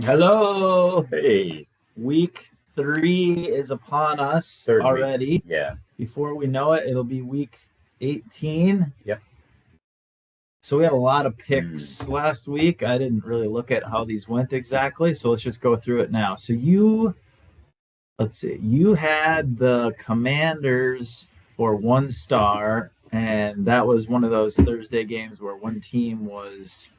Hello. Hey, Week 3 is upon us third week. already. Yeah. Before we know it, it'll be week 18. Yep. So we had a lot of Mm. picks last week. I didn't really look at how these went exactly. So let's just go through it now. Let's see, you had the Commanders for 1 star, and that was one of those Thursday games where one team was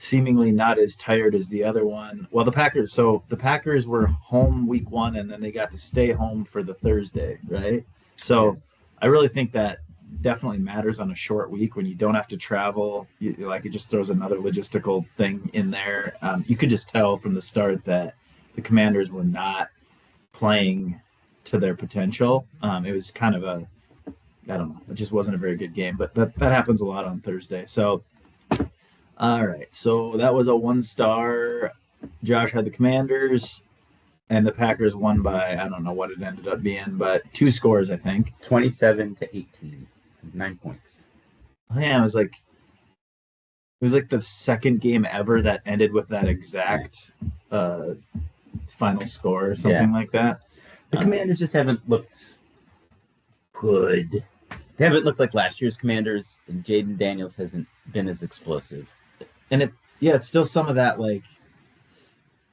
seemingly not as tired as the other one. Well, the Packers were home week 1 and then they got to stay home for the Thursday, right? Yeah. So I really think that definitely matters on a short week when you don't have to travel. Like it just throws another logistical thing in there. You could just tell from the start that the Commanders were not playing to their potential. It was kind of I don't know, it just wasn't a very good game, but that happens a lot on Thursday. So all right, so that was a 1 star. Josh had the Commanders, and the Packers won by I don't know what it ended up being, but 2 scores I think. 27-18. 9 points. Yeah, it was like the second game ever that ended with that exact uh, final score or Yeah. something like that. The Commanders just haven't looked good. They haven't looked like last year's Commanders, and Jaden Daniels hasn't been as explosive. And it's still some of that like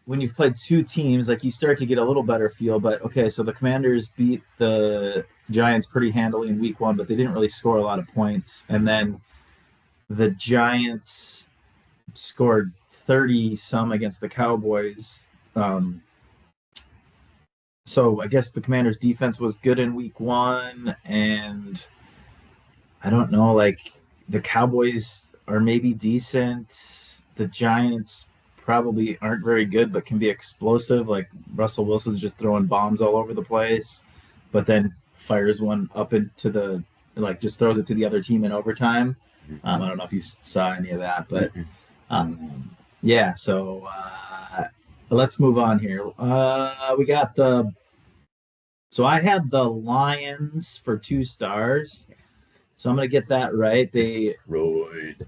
when you've played two teams, like you start to get a little better feel. But okay, so the Commanders beat the Giants pretty handily in week 1, but they didn't really score a lot of points. And then the Giants scored 30 some against the Cowboys. Um, so I guess the Commanders defense was good in week 1. And I don't know, like the Cowboys are maybe decent. The Giants probably aren't very good, but can be explosive. Like Russell Wilson's just throwing bombs all over the place, but then fires one up into like just throws it to the other team in overtime. I don't know if you saw any of that, but Mm-hmm. yeah. So let's move on here. We got the so I had the Lions for 2 stars. So I'm gonna get that right. Destroyed.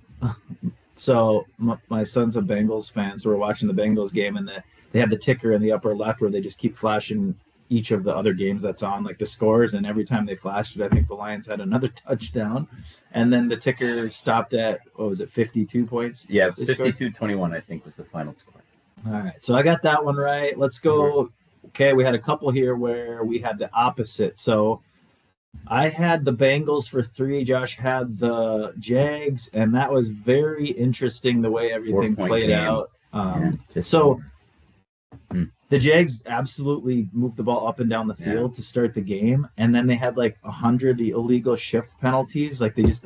My son's a Bengals fan, so we're watching the Bengals game, and they have the ticker in the upper left where they just keep flashing each of the other games that's on, like the scores. And every time they flashed it, I think the Lions had another touchdown, and then the ticker stopped at what was it, 52 points? Yeah, They scored. 52-21, I think, was the final score. All right, so I got that one right. Let's go. Okay, we had a couple here where we had the opposite. So I had the Bengals for 3. Josh had the Jags, and that was very interesting the way everything 4-point played game. out. So The Jags absolutely moved the ball up and down the field to start the game, and then they had like 100 illegal shift penalties. Like they just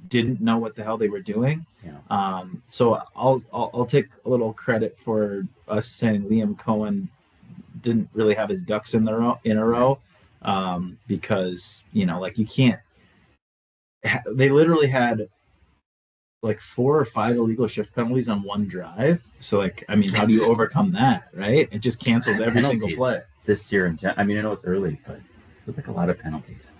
didn't know what the hell they were doing. Yeah. So I'll take a little credit for us saying Liam Cohen didn't really have his ducks in a row, because like you can't. They literally had like 4 or 5 illegal shift penalties on one drive. So like, I mean, how do you overcome that, right? It just cancels every single play. This year, I mean, I know it's early, but it was like a lot of penalties.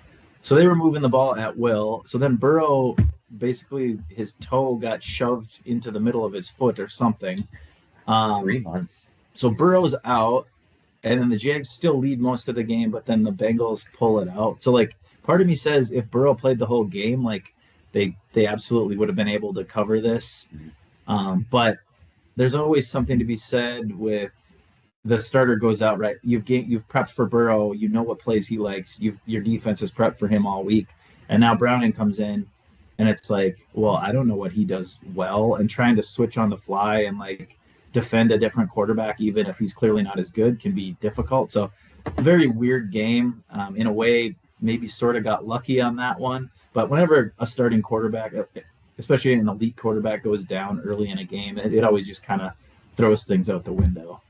So they were moving the ball at will. So then Burrow, basically his toe got shoved into the middle of his foot or something. 3 months. So Burrow's out, and then the Jags still lead most of the game, but then the Bengals pull it out. So like, part of me says if Burrow played the whole game, like they absolutely would have been able to cover this. But there's always something to be said with the starter goes out, right. You've prepped for Burrow. You know what plays he likes. Your defense is prepped for him all week, and now Browning comes in, and it's like, well, I don't know what he does well, and trying to switch on the fly and like defend a different quarterback, even if he's clearly not as good, can be difficult. So, very weird game. In a way, maybe sort of got lucky on that one. But whenever a starting quarterback, especially an elite quarterback, goes down early in a game, it always just kind of throws things out the window.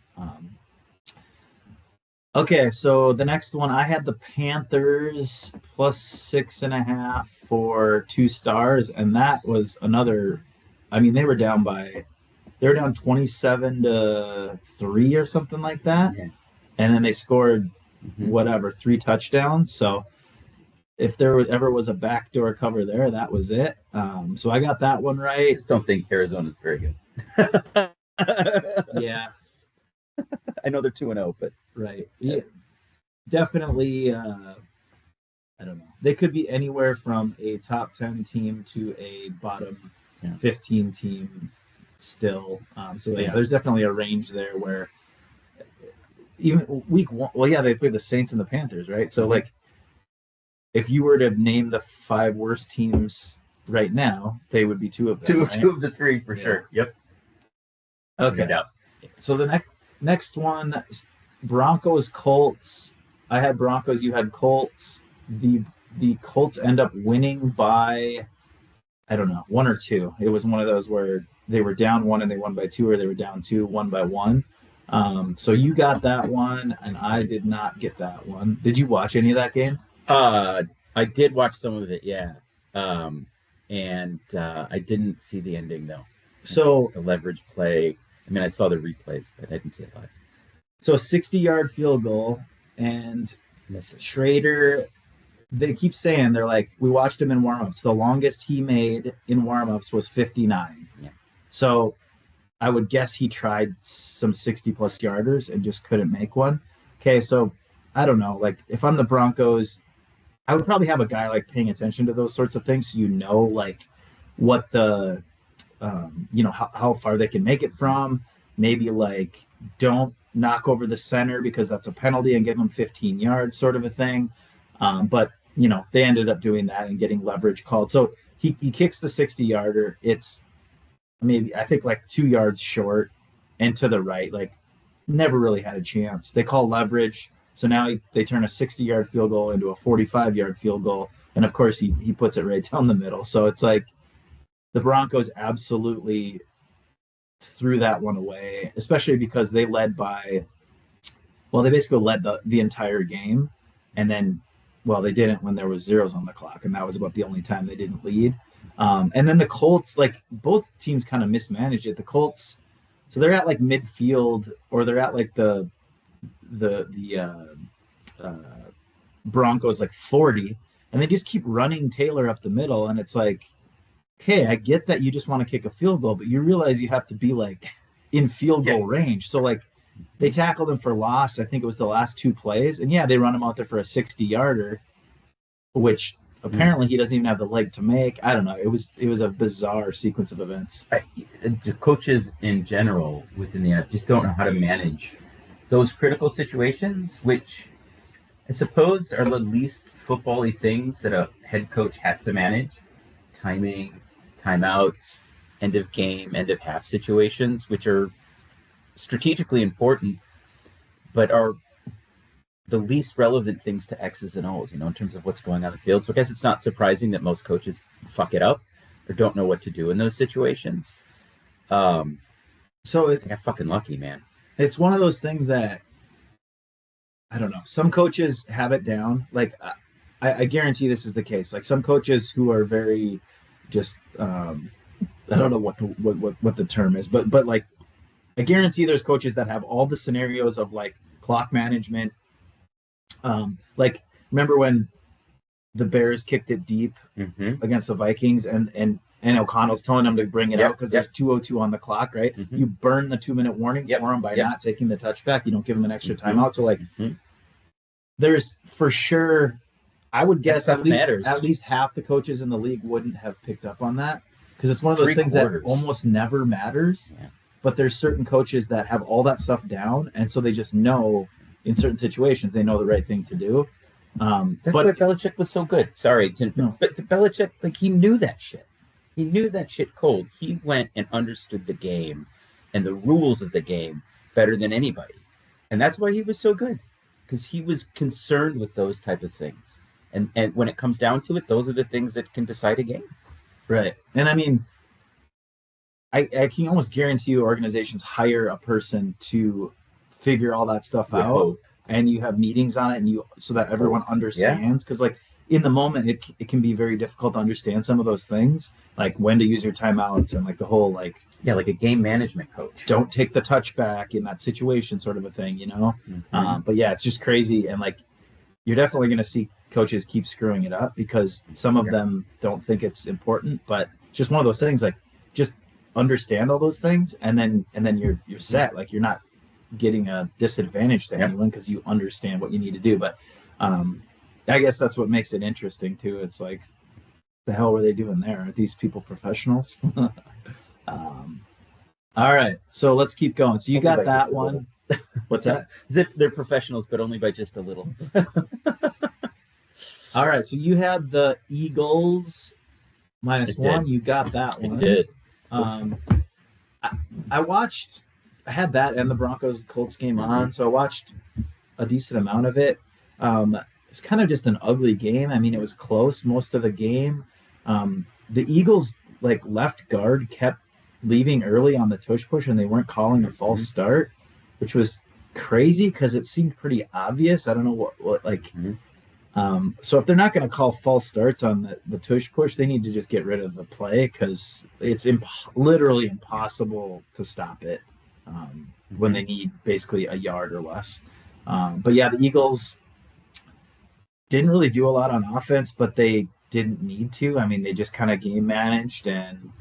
Okay, so the next one, I had the Panthers plus 6.5 for 2 stars, and that was another. I mean, they were down 27-3 or something like that, and then they scored whatever 3 touchdowns. So if there ever was a backdoor cover there, that was it. So I got that one right. I just don't think Arizona's very good. Yeah. I know they're 2-0, but Right. Yeah. Definitely. I don't know. They could be anywhere from a top 10 team to a bottom 15 team still. So yeah, there's definitely a range there where even week one, well, yeah, they played the Saints and the Panthers, right? So like, if you were to name the 5 worst teams right now, they would be 2 of them. Right? 2 of the 3 for sure. Yep. Okay. No doubt. So the next one, Broncos Colts. I had Broncos. You had Colts. The Colts end up winning by, I don't know, 1 or 2. It was one of those where they were down 1 and they won by 2, or they were down 2, won by 1. So you got that one, and I did not get that one. Did you watch any of that game? I did watch some of it, yeah. And I didn't see the ending though. So the leverage play. I mean, I saw the replays, but I didn't see it live. So 60-yard field goal, and Schrader. They keep saying, they're like, we watched him in warmups. The longest he made in warmups was 59. Yeah. So I would guess he tried some 60-plus yarders and just couldn't make one. Okay, so I don't know. Like, if I'm the Broncos, I would probably have a guy like paying attention to those sorts of things, so you know, like what the, how far they can make it from. Maybe like don't knock over the center because that's a penalty and give them 15 yards, sort of a thing. But they ended up doing that and getting leverage called. So he kicks the 60-yarder. It's maybe, I think, like 2 yards short and to the right. Like, never really had a chance. They call leverage. So now they turn a 60-yard field goal into a 45-yard field goal. And of course, he puts it right down the middle. So it's like the Broncos absolutely threw that one away, especially because they led by, well, they basically led the entire game. And then, well, they didn't when there was zeros on the clock. And that was about the only time they didn't lead. And then the Colts, like, both teams kind of mismanaged it. The Colts, so they're at like midfield, or they're at like the Broncos like 40, and they just keep running Taylor up the middle. And it's like, okay, I get that you just want to kick a field goal, but you realize you have to be like in field goal range. So like they tackled him for loss. I think it was the last 2 plays, and yeah, they run him out there for a 60-yarder, which apparently he doesn't even have the leg to make. I don't know. It was a bizarre sequence of events. The coaches in general within the NFL just don't know how to manage those critical situations, which I suppose are the least football-y things that a head coach has to manage. Timing, timeouts, end of game, end of half situations, which are strategically important, but are the least relevant things to X's and O's, in terms of what's going on the field. So I guess it's not surprising that most coaches fuck it up or don't know what to do in those situations. So I got fucking lucky, man. It's one of those things that, I don't know. Some coaches have it down. Like, I guarantee this is the case. Like, some coaches who are very just, I don't know what the term is, but like, I guarantee there's coaches that have all the scenarios of like clock management. Like, remember when the Bears kicked it deep against the Vikings, and O'Connell's telling them to bring it out because there's 2:02 on the clock, right? You burn the 2-minute warning for them by not taking the touchback. You don't give them an extra timeout. So like, there's for sure, I would guess at least half the coaches in the league wouldn't have picked up on that, because it's one of those things that almost never matters. Yeah. But there's certain coaches that have all that stuff down, and so they just know in certain situations they know the right thing to do. That's why Belichick was so good. Sorry, but Belichick, like, he knew that shit. He knew that shit cold. He went and understood the game and the rules of the game better than anybody. And that's why he was so good, because he was concerned with those type of things. And when it comes down to it, those are the things that can decide a game. Right. And I mean, I can almost guarantee you organizations hire a person to figure all that stuff out, and you have meetings on it, and so that everyone understands. Because like in the moment, it can be very difficult to understand some of those things, like when to use your timeouts and like the whole like a game management coach. Don't take the touchback in that situation, sort of a thing, But yeah, it's just crazy, and like you're definitely going to see coaches keep screwing it up because some of them don't think it's important, but just one of those things. Like, just understand all those things, and then you're set. Like, you're not getting a disadvantage to anyone because you understand what you need to do. But I guess that's what makes it interesting too. It's like, the hell were they doing there? Are these people professionals? All right, so let's keep going. So you got that one. What's that? They're professionals, but only by just a little. All right, so you had the Eagles -1. You got that one. It did. I watched. I had that and the Broncos Colts game on, so I watched a decent amount of it. It's kind of just an ugly game. I mean, it was close most of the game. The Eagles left guard kept leaving early on the tush push, and they weren't calling a false start, which was crazy because it seemed pretty obvious. I don't know what so if they're not going to call false starts on the tush push, they need to just get rid of the play because it's literally impossible to stop it when they need basically a yard or less. But yeah, the Eagles didn't really do a lot on offense, but they didn't need to. I mean, they just kind of game managed, and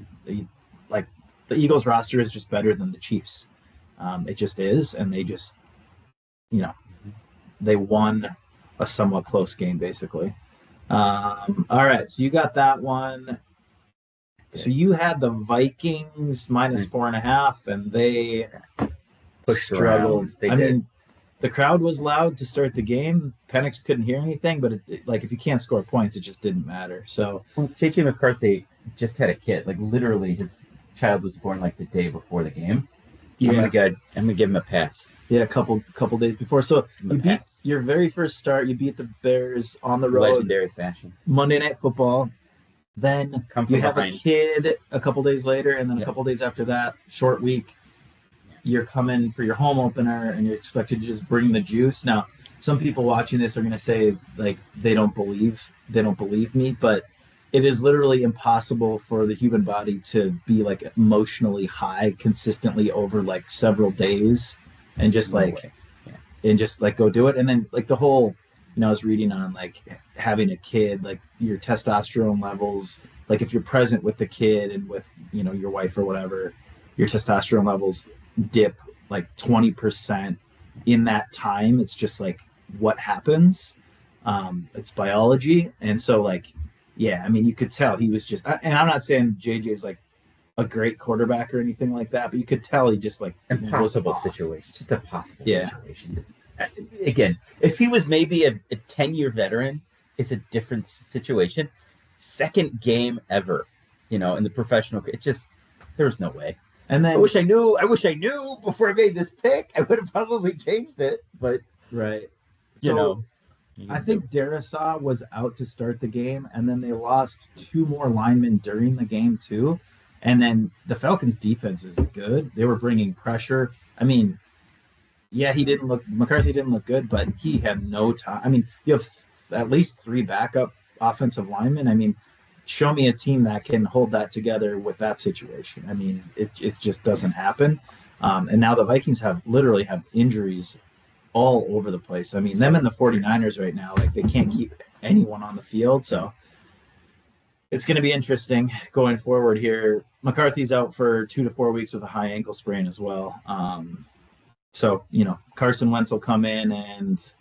the Eagles roster is just better than the Chiefs. It just is, and they just, they won a somewhat close game, basically. All right, so you got that one. So you had the Vikings -4.5, and they struggled. I mean, the crowd was loud to start the game. Penix couldn't hear anything, but if you can't score points, it just didn't matter. So JJ McCarthy just had a kid. Literally, his child was born the day before the game. Yeah. I'm gonna give him a pass. Yeah, a couple days before. So you beat your very first start. You beat the Bears on the road, legendary fashion. Monday Night Football. Then you have a kid a couple days later, and then a couple days after that, short week. You're coming for your home opener, and you're expected to just bring the juice. Now, some people watching this are going to say they don't believe me, but it is literally impossible for the human body to be emotionally high consistently over several days and just go do it. And then the whole, I was reading on having a kid, your testosterone levels, if you're present with the kid and with, your wife or whatever, your testosterone levels dip 20% in that time. It's just what happens. It's biology. And so yeah, I mean, you could tell he was just, and I'm not saying JJ's a great quarterback or anything like that, but you could tell he just impossible situation. Just a possible situation. Again, if he was maybe a 10-year veteran, it's a different situation. Second game ever, in the professional, it just, there's no way. And then I wish I knew before I made this pick. I would have probably changed it, but right. I think Darrisaw was out to start the game, and then they lost 2 more linemen during the game too. And then the Falcons' defense is good. They were bringing pressure. I mean, yeah, McCarthy didn't look good, but he had no time. I mean, you have at least 3 backup offensive linemen. I mean, show me a team that can hold that together with that situation. I mean, it just doesn't happen. And now the Vikings literally have injuries all over the place. I mean, them and the 49ers right now, they can't keep anyone on the field. So it's going to be interesting going forward here. McCarthy's out for 2 to 4 weeks with a high ankle sprain as well. So, Carson Wentz will come in, and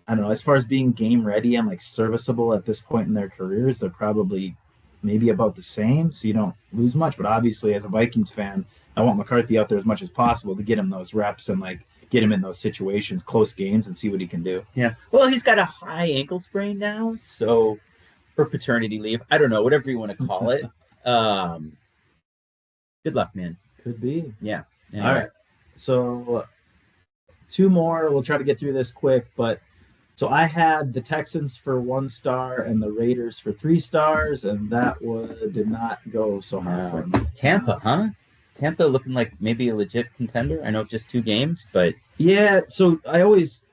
I don't know, as far as being game ready and serviceable at this point in their careers, they're probably maybe about the same. So you don't lose much, but obviously as a Vikings fan, I want McCarthy out there as much as possible to get him those reps and get him in those situations, close games, and see what he can do. Yeah. Well, he's got a high ankle sprain now, so, or paternity leave. I don't know, whatever you want to call it. Good luck, man. Could be. Yeah. Anyway. All right. So 2 more. We'll try to get through this quick, but so I had the Texans for 1 star and the Raiders for 3 stars, and that did not go so hard for me. Tampa, huh? Tampa looking like maybe a legit contender. I know just 2 games, but yeah. So I always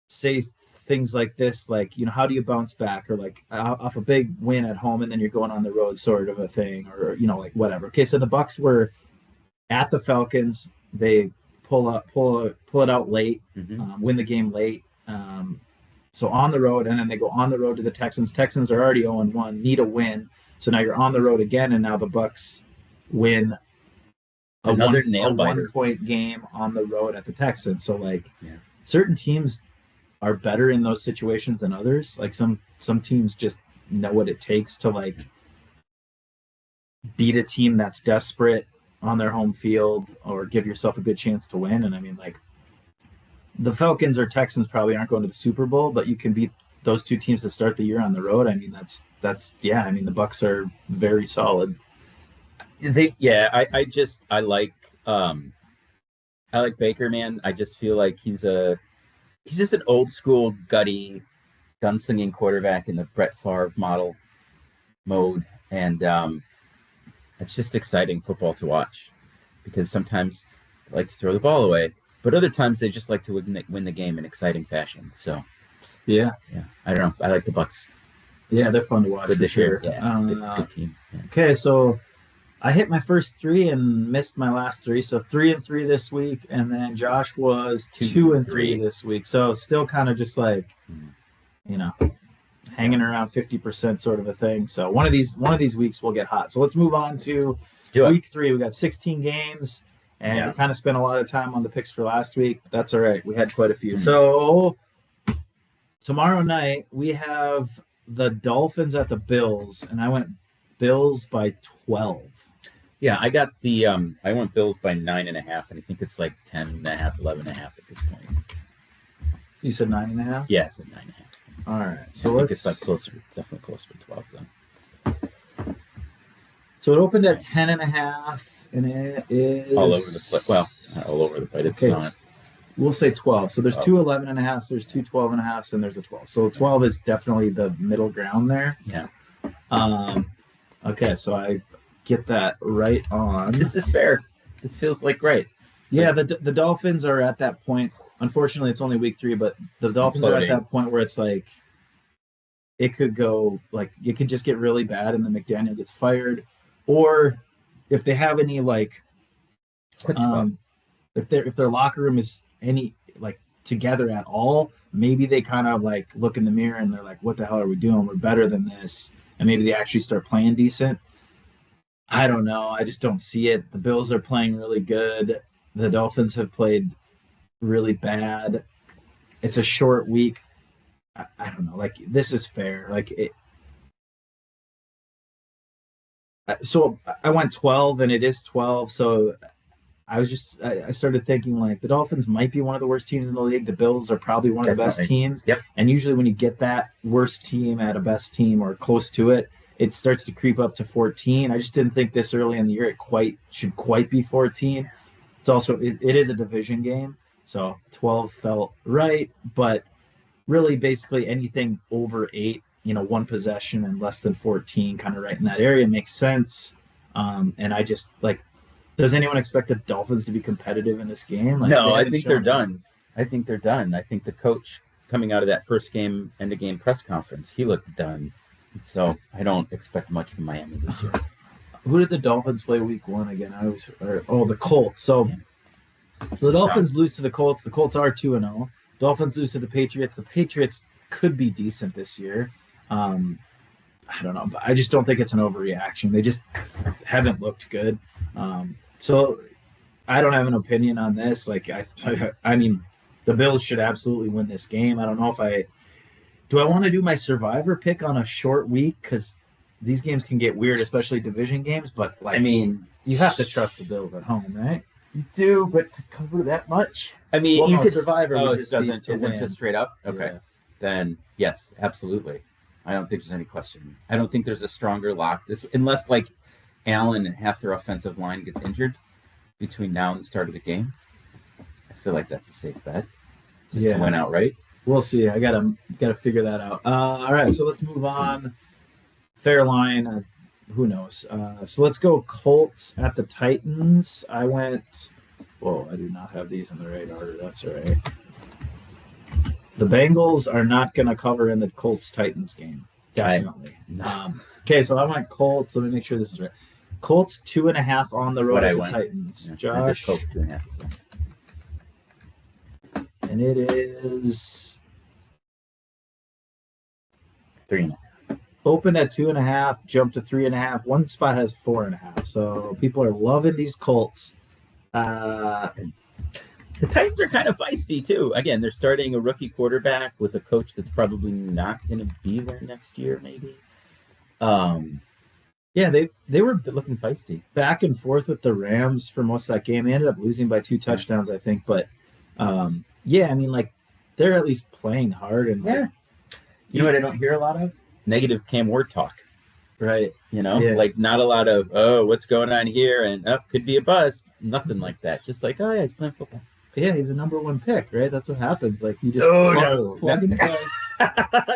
say things like this, how do you bounce back, or off a big win at home and then you're going on the road, sort of a thing, or whatever. Okay, so the Bucs were at the Falcons. They pull it out late, win the game late. So on the road, and then they go on the road to the Texans. Texans are already 0-1, need a win. So now you're on the road again, and now the Bucs win Another a nail biter. 1-point game on the road at the Texans. So like Yeah. certain teams are better in those situations than others. Like some teams just know what it takes to like beat a team that's desperate on their home field or give yourself a good chance to win. And I mean, like the Falcons or Texans probably aren't going to the Super Bowl, but you can beat those two teams to start the year on the road. I mean, that's yeah. I mean, the Bucks are very solid. I like Baker, man. I just feel like he's just an old school gutty gunslinging quarterback in the Brett Favre model mode, and it's just exciting football to watch because sometimes they like to throw the ball away, but other times they just like to win the game in exciting fashion. So Yeah, I don't know. I like the Bucks. yeah, they're fun to watch. Good for this sure. year. Yeah, good team. Yeah. Okay, so I hit my first 3 and missed my last 3. So 3-3 this week, and then Josh was 2-3 this week. So still kind of just like, you know, hanging around 50% sort of a thing. So one of these weeks will get hot. So let's move on to week 3. We got 16 games, and we kind of spent a lot of time on the picks for last week. But that's all right. We had quite a few. So tomorrow night we have the Dolphins at the Bills, and I went Bills by 12. Yeah, I got the I went Bills by 9.5, and I think it's like 10.5, 11.5 at this point. You said 9.5? Yeah, I said 9.5. All right, so I think it's like closer, definitely closer to 12 though. So it opened at 10.5, and it is all over the place. Well, not all over the place. It's not. We'll say 12. So there's 2 11.5s, there's 2 12.5s, and there's a 12. So 12 is definitely the middle ground there. Yeah. Okay, so I get that right on. This is fair. This feels like great. Yeah, the Dolphins are at that point. Unfortunately, it's only week 3, but the Dolphins are at that point where it's like it could go like it could just get really bad, and then McDaniel gets fired, or if they have any like, if their locker room is any like together at all, maybe they kind of like look in the mirror and they're like, "What the hell are we doing? We're better than this," and maybe they actually start playing decent. I don't know. I just don't see it. The Bills are playing really good. The Dolphins have played really bad. It's a short week. I don't know. Like, this is fair. Like, so I went 12, and it is 12. So I started thinking, like, the Dolphins might be one of the worst teams in the league. The Bills are probably one of the best teams. Yep. And usually when you get that worst team at a best team or close to it, it starts to creep up to 14. I just didn't think this early in the year it should quite be 14. It's also it is a division game, so 12 felt right, but really basically anything over 8, one possession and less than 14, kind of right in that area makes sense. And I just like, does anyone expect the Dolphins to be competitive in this game? Like, no, I think they're done. I think they're done. I think the coach coming out of that first game, end of game press conference, he looked done. So I don't expect much from Miami this year. Who did the Dolphins play week 1 again? The Colts. So the Dolphins lose to the Colts. The Colts are 2-0. Dolphins lose to the Patriots. The Patriots could be decent this year. I don't know, but I just don't think it's an overreaction. They just haven't looked good. So I don't have an opinion on this. Like I mean, the Bills should absolutely win this game. I don't know if do I want to do my survivor pick on a short week, because these games can get weird, especially division games. But like, I mean, you have to trust the Bills at home, right? You do, but to cover that much, I mean, you could survivor. Isn't just straight up. Okay, yeah. Then yes, absolutely. I don't think there's any question. I don't think there's a stronger lock unless like Allen and half their offensive line gets injured between now and the start of the game. I feel like that's a safe bet just to win outright. We'll see. I gotta figure that out. All right, so let's move on. Fair line. Who knows? So let's go Colts at the Titans. I went. Whoa, I do not have these in the right order. That's all right. The Bengals are not going to cover in the Colts-Titans game. Definitely. Okay, so I went Colts. Let me make sure this is right. Colts 2.5 on the road at the Titans. Yeah, Josh. Colts 2.5. And it is 3.5. Opened at 2.5, jumped to 3.5. One spot has 4.5. So people are loving these Colts. Uh, The Titans are kind of feisty too. Again, they're starting a rookie quarterback with a coach that's probably not going to be there next year, maybe. Um, yeah, they were they're looking feisty. back and forth with the Rams for most of that game. They ended up losing by 2 touchdowns, I think. But yeah, I mean, like they're at least playing hard and Yeah. You know what I don't hear a lot of? Negative Cam Ward talk. right. You know, Yeah. like not a lot of, oh, what's going on here? And could be a bust. Nothing like that. Just like, oh, yeah, he's playing football. Yeah, he's a number 1 pick, right? That's what happens. Like you just plug and play.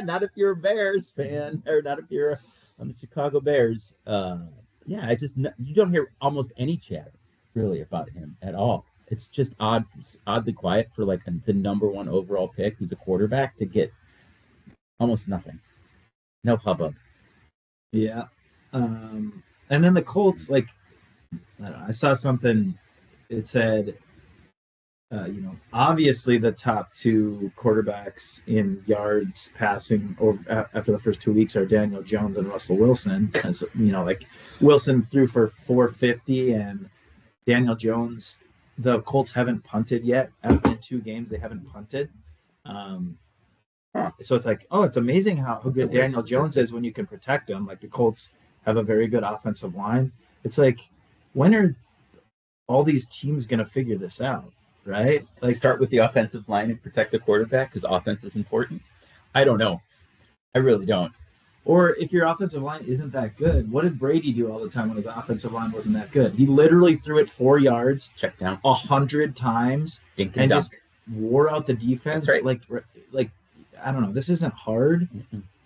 Not if you're a Bears fan, or not if you're on the Chicago Bears. Yeah, you don't hear almost any chatter really about him at all. It's just oddly quiet for like the number 1 overall pick, who's a quarterback, to get almost nothing. No hubbub. Yeah. And then the Colts, like, I don't know, I saw something. It said, obviously the top 2 quarterbacks in yards passing over after the first 2 weeks are Daniel Jones and Russell Wilson. As like Wilson threw for 450, and Daniel Jones. The Colts haven't punted yet. In 2 games, they haven't punted. So it's like, oh, it's amazing how good Daniel Jones is when you can protect him. Like the Colts have a very good offensive line. It's like, when are all these teams going to figure this out, right? Like start with the offensive line and protect the quarterback because offense is important. I don't know. I really don't. Or if your offensive line isn't that good, what did Brady do all the time when his offensive line wasn't that good? He literally threw it 4 yards, check down 100 times, and just wore out the defense. That's right. Like I don't know. This isn't hard,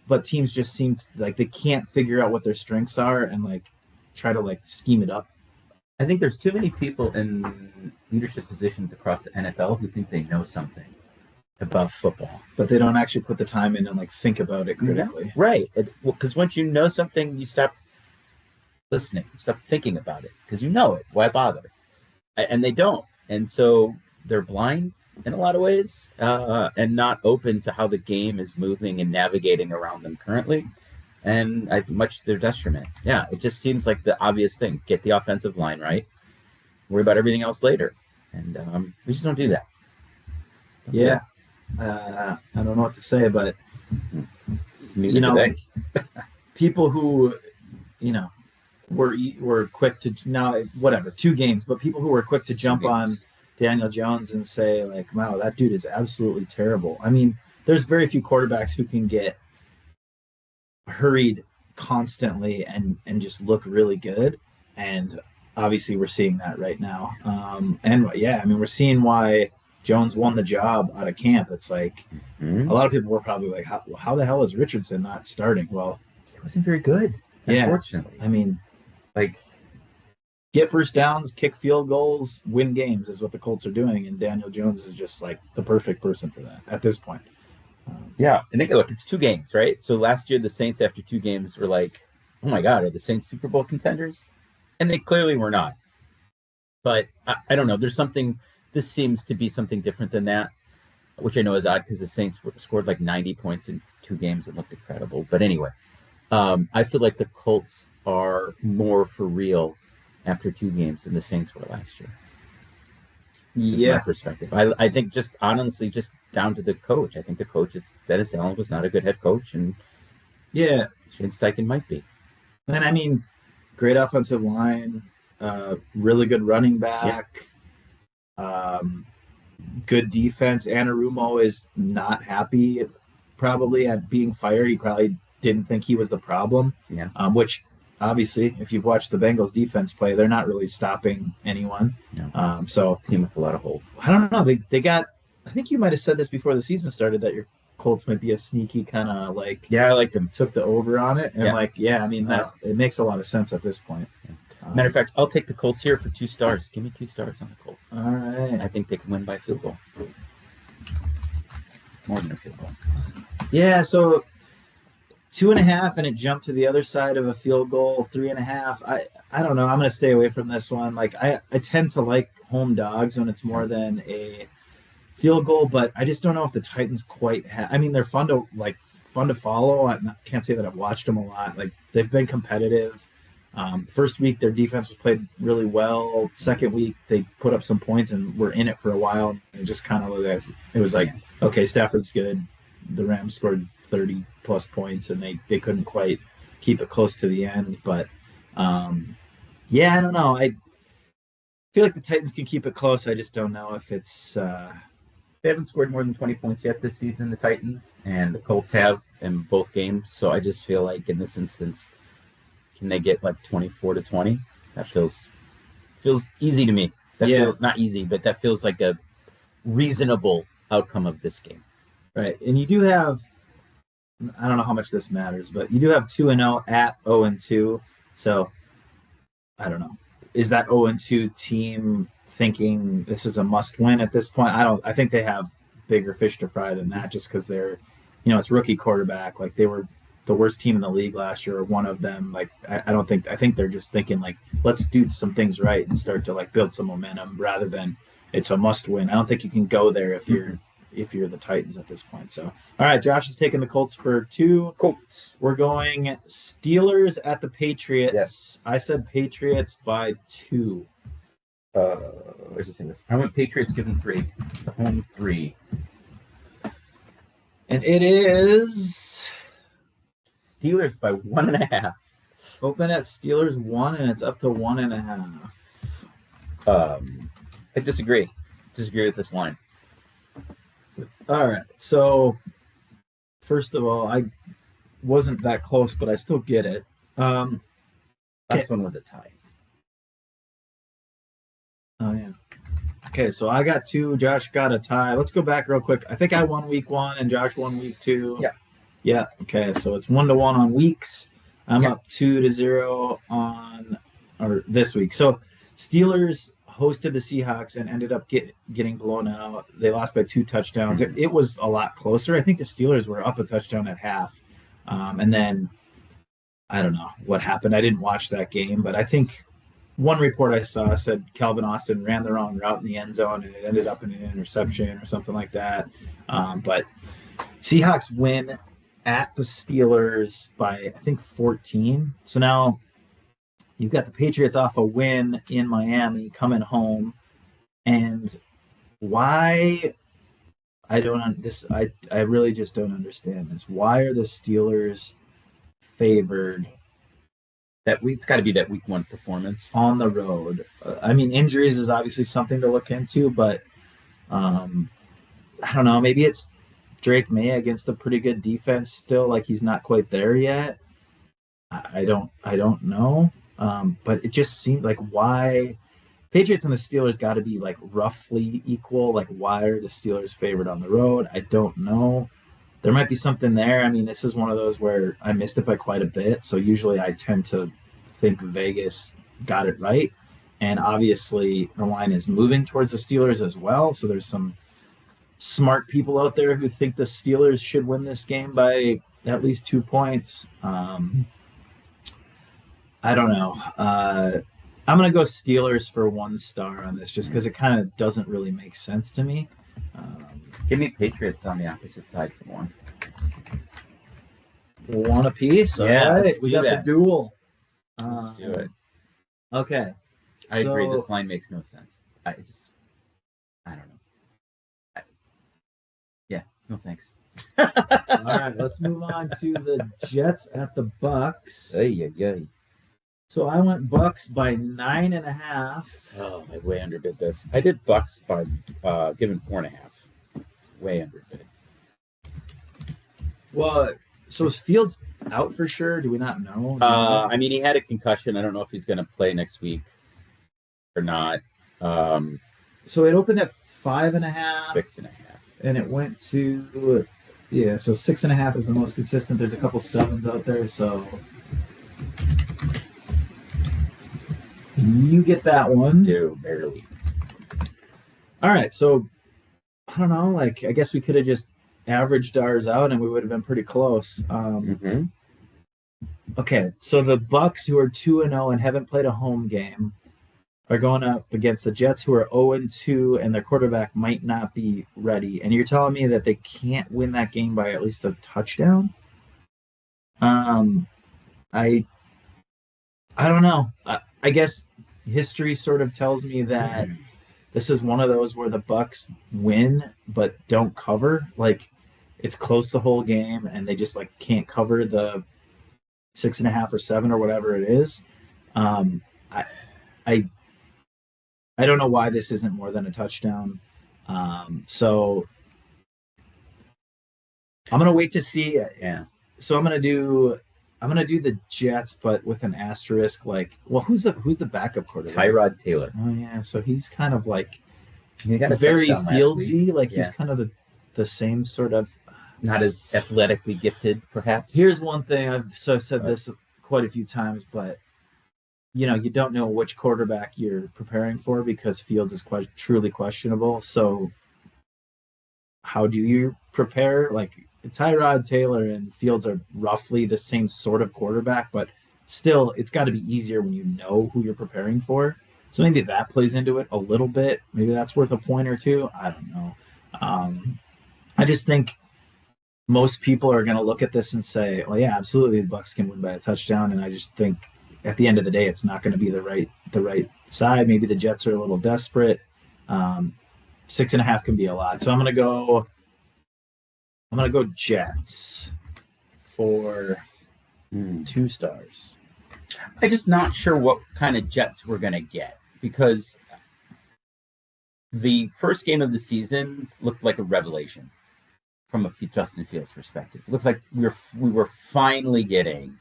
but teams just seem like they can't figure out what their strengths are and like try to like scheme it up. I think there's too many people in leadership positions across the NFL who think they know something about football, but they don't actually put the time in and like think about it critically. Right. Because once you know something, you stop listening, stop thinking about it because you know it. Why bother? And they don't. And so they're blind in a lot of ways and not open to how the game is moving and navigating around them currently. And much to their detriment. Yeah, it just seems like the obvious thing. Get the offensive line right. Worry about everything else later. And we just don't do that. I don't know what to say, but like people who, were quick to now whatever 2 games, but people who were quick to jump on Daniel Jones and say like, wow, that dude is absolutely terrible. I mean, there's very few quarterbacks who can get hurried constantly and just look really good, and obviously we're seeing that right now. And yeah, I mean, we're seeing why Jones won the job out of camp. It's like a lot of people were probably like, how the hell is Richardson not starting? Well, he wasn't very good, unfortunately. I mean, like, get first downs, kick field goals, win games is what the Colts are doing, and Daniel Jones is just like the perfect person for that at this point. Yeah, and look, it's 2 games, right? So last year the Saints after 2 games were like, oh my God, are the Saints Super Bowl contenders? And they clearly were not. But I don't know. There's something. This seems to be something different than that, which I know is odd because the Saints scored like 90 points in 2 games. It looked incredible. But anyway, I feel like the Colts are more for real after 2 games than the Saints were last year. Just my perspective. I think just honestly, just down to the coach. I think the coach Dennis Allen was not a good head coach, and Shane Steichen might be. And I mean, great offensive line, really good running back, good defense. Anarumo is not happy probably at being fired. He probably didn't think he was the problem. Yeah. Which obviously, if you've watched the Bengals defense play, they're not really stopping anyone. No. So team with a lot of holes. I don't know. They got. I think you might have said this before the season started that your Colts might be a sneaky kind of like. Yeah, I liked them. Took the over on it, and I mean it makes a lot of sense at this point. Yeah. Matter of fact, I'll take the Colts here for 2 stars. Give me 2 stars on the Colts. All right. I think they can win by field goal. More than a field goal. Yeah, so 2.5, and it jumped to the other side of a field goal. 3.5. I don't know. I'm going to stay away from this one. Like I tend to like home dogs when it's more than a field goal, but I just don't know if the Titans quite have. I mean, they're fun to follow. I can't say that I've watched them a lot. Like they've been competitive. First week, their defense was played really well. Second week, they put up some points and were in it for a while. And it just kind of it was like, okay, Stafford's good. The Rams scored 30 plus points, and they couldn't quite keep it close to the end. But yeah, I don't know. I feel like the Titans can keep it close. I just don't know if it's. They haven't scored more than 20 points yet this season, the Titans, and the Colts have in both games. So I just feel like in this instance, can they get like 24-20? That feels easy to me. That feels not easy, but that feels like a reasonable outcome of this game. Right. And you do have, I don't know how much this matters, but you do have 2-0 at 0-2. So I don't know. Is that 0-2 team thinking this is a must win at this point? I think they have bigger fish to fry than that, just because they're, it's rookie quarterback. Like, they were the worst team in the league last year, or one of them. Like, I think they're just thinking, like, let's do some things right and start to like build some momentum rather than it's a must win. I don't think you can go there if you're the Titans at this point. So, all right, Josh is taking the Colts for 2. Colts. We're going Steelers at the Patriots. Yes. I said Patriots by 2. I was just saying this. I went Patriots giving 3. The home 3. And it is Steelers by 1.5. Open at Steelers 1, and it's up to 1.5. I disagree. Disagree with this line. All right. So, first of all, I wasn't that close, but I still get it. Last one was a tie. Oh, yeah. Okay, so I got 2. Josh got a tie. Let's go back real quick. I think I won week 1 and Josh won week 2. Yeah. Yeah. Okay, so it's 1-1 on weeks. I'm up 2-0 on this week. So Steelers hosted the Seahawks and ended up getting blown out. They lost by 2 touchdowns. It was a lot closer. I think the Steelers were up a touchdown at half. And then I don't know what happened. I didn't watch that game, but I think one report I saw said Calvin Austin ran the wrong route in the end zone and it ended up in an interception or something like that. But Seahawks win at the Steelers by, I think, 14. So now you've got the Patriots off a win in Miami coming home. And why I really just don't understand this. Why are the Steelers favored? It's got to be that week 1 performance on the road. I mean, injuries is obviously something to look into, but I don't know. Maybe it's Drake May against a pretty good defense still. Like, he's not quite there yet. I don't know. But it just seemed like, why Patriots and the Steelers got to be like roughly equal. Like, why are the Steelers favored on the road? I don't know. There might be something there. I mean, this is one of those where I missed it by quite a bit. So usually I tend to think Vegas got it right. And obviously the line is moving towards the Steelers as well. So there's some smart people out there who think the Steelers should win this game by at least 2 points. I don't know. I'm going to go Steelers for 1 star on this just because it kind of doesn't really make sense to me. Give me Patriots on the opposite side for 1. 1 apiece? Yeah, all right. We got the duel. Let's do it. Okay. I agree. This line makes no sense. I don't know. No thanks. All right, let's move on to the Jets at the Bucks. Ay. So I went Bucks by 9.5. Oh, I way underbid this. I did Bucks by giving 4.5. Way underbid. Well, so is Fields out for sure? Do we not know? I mean, he had a concussion. I don't know if he's going to play next week or not. So it opened at 5.5. 6.5. And it went to, so 6.5 is the most consistent. There's a couple 7s out there, so you get that one. Do barely. All right, so I don't know. Like, I guess we could have just averaged ours out, and we would have been pretty close. Okay, so the Bucks, who are 2-0 and haven't played a home game, are going up against the Jets, who are 0-2, and their quarterback might not be ready. And you're telling me that they can't win that game by at least a touchdown? I I don't know. I guess history sort of tells me that this is one of those where the Bucks win but don't cover. Like it's close the whole game, and they just like can't cover the 6.5 or 7 or whatever it is. Um, I I I don't know why this isn't more than a touchdown. So I'm gonna wait to see. Yeah. So I'm gonna do the Jets, but with an asterisk. Like, well, who's the backup quarterback? Tyrod Taylor. Oh yeah, so he's kind of like He got a very touchdown last fieldsy. week. Like Yeah. he's kind of the same sort of. Not as athletically gifted, perhaps. Here's one thing I've said this quite a few times, but you don't know which quarterback you're preparing for because Fields is quite truly questionable. So how do you prepare? Like Tyrod Taylor and Fields are roughly the same sort of quarterback, but still, it's got to be easier when you know who you're preparing for. So maybe that plays into it a little bit. Maybe that's worth a point or two. I don't know. I just think most people are going to look at this and say, "Well, yeah, absolutely, the Bucks can win by a touchdown." And I just think at the end of the day, it's not going to be the right side. Maybe the Jets are a little desperate. 6.5 can be a lot. So I'm gonna go Jets for 2 stars. I'm just not sure what kind of Jets we're gonna get because the first game of the season looked like a revelation from a Justin Fields perspective. It looked like we were finally getting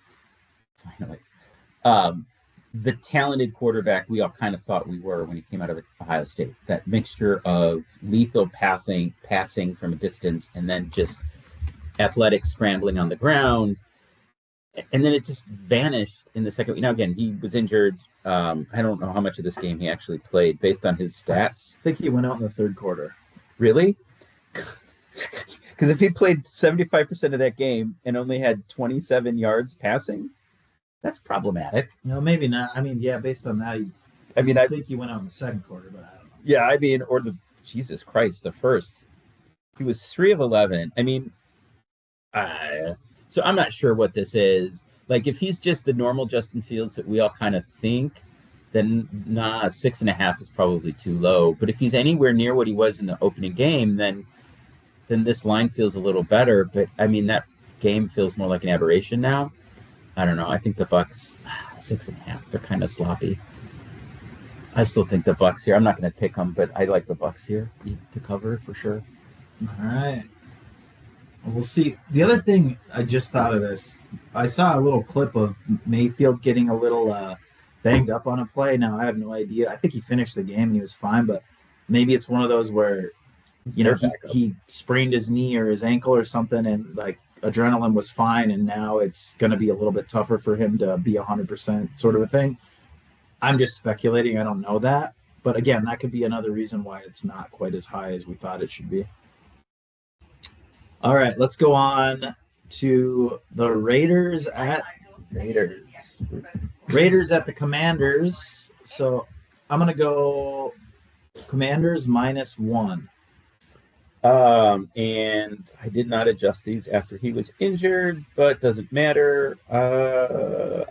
um, the talented quarterback we all kind of thought we were when he came out of Ohio State. That mixture of lethal passing from a distance, and then just athletic scrambling on the ground. And then it just vanished in the second week. Now, again, he was injured. I don't know how much of this game he actually played based on his stats. I think he went out in the third quarter. Really? Because if he played 75% of that game and only had 27 yards passing, that's problematic. Maybe not. I mean, yeah, based on that, I think he went out in the second quarter, but I don't know. Yeah, I mean, or Jesus Christ, the first. He was 3 of 11. I mean, so I'm not sure what this is. Like, if he's just the normal Justin Fields that we all kind of think, then 6.5 is probably too low. But if he's anywhere near what he was in the opening game, then this line feels a little better. But I mean, that game feels more like an aberration now. I don't know. I think the Bucks 6.5. They're kind of sloppy. I still think the Bucks here. I'm not going to pick them, but I like the Bucks here to cover for sure. All right. We'll see. The other thing I just thought of this, I saw a little clip of Mayfield getting a little banged up on a play. Now I have no idea. I think he finished the game and he was fine, but maybe it's one of those where he sprained his knee or his ankle or something, and like adrenaline was fine, and now it's going to be a little bit tougher for him to be 100% sort of a thing. I'm just speculating. I don't know that, but again, that could be another reason why it's not quite as high as we thought it should be. All right, let's go on to the Raiders at the Commanders. So I'm gonna go Commanders -1. And I did not adjust these after he was injured, but doesn't matter.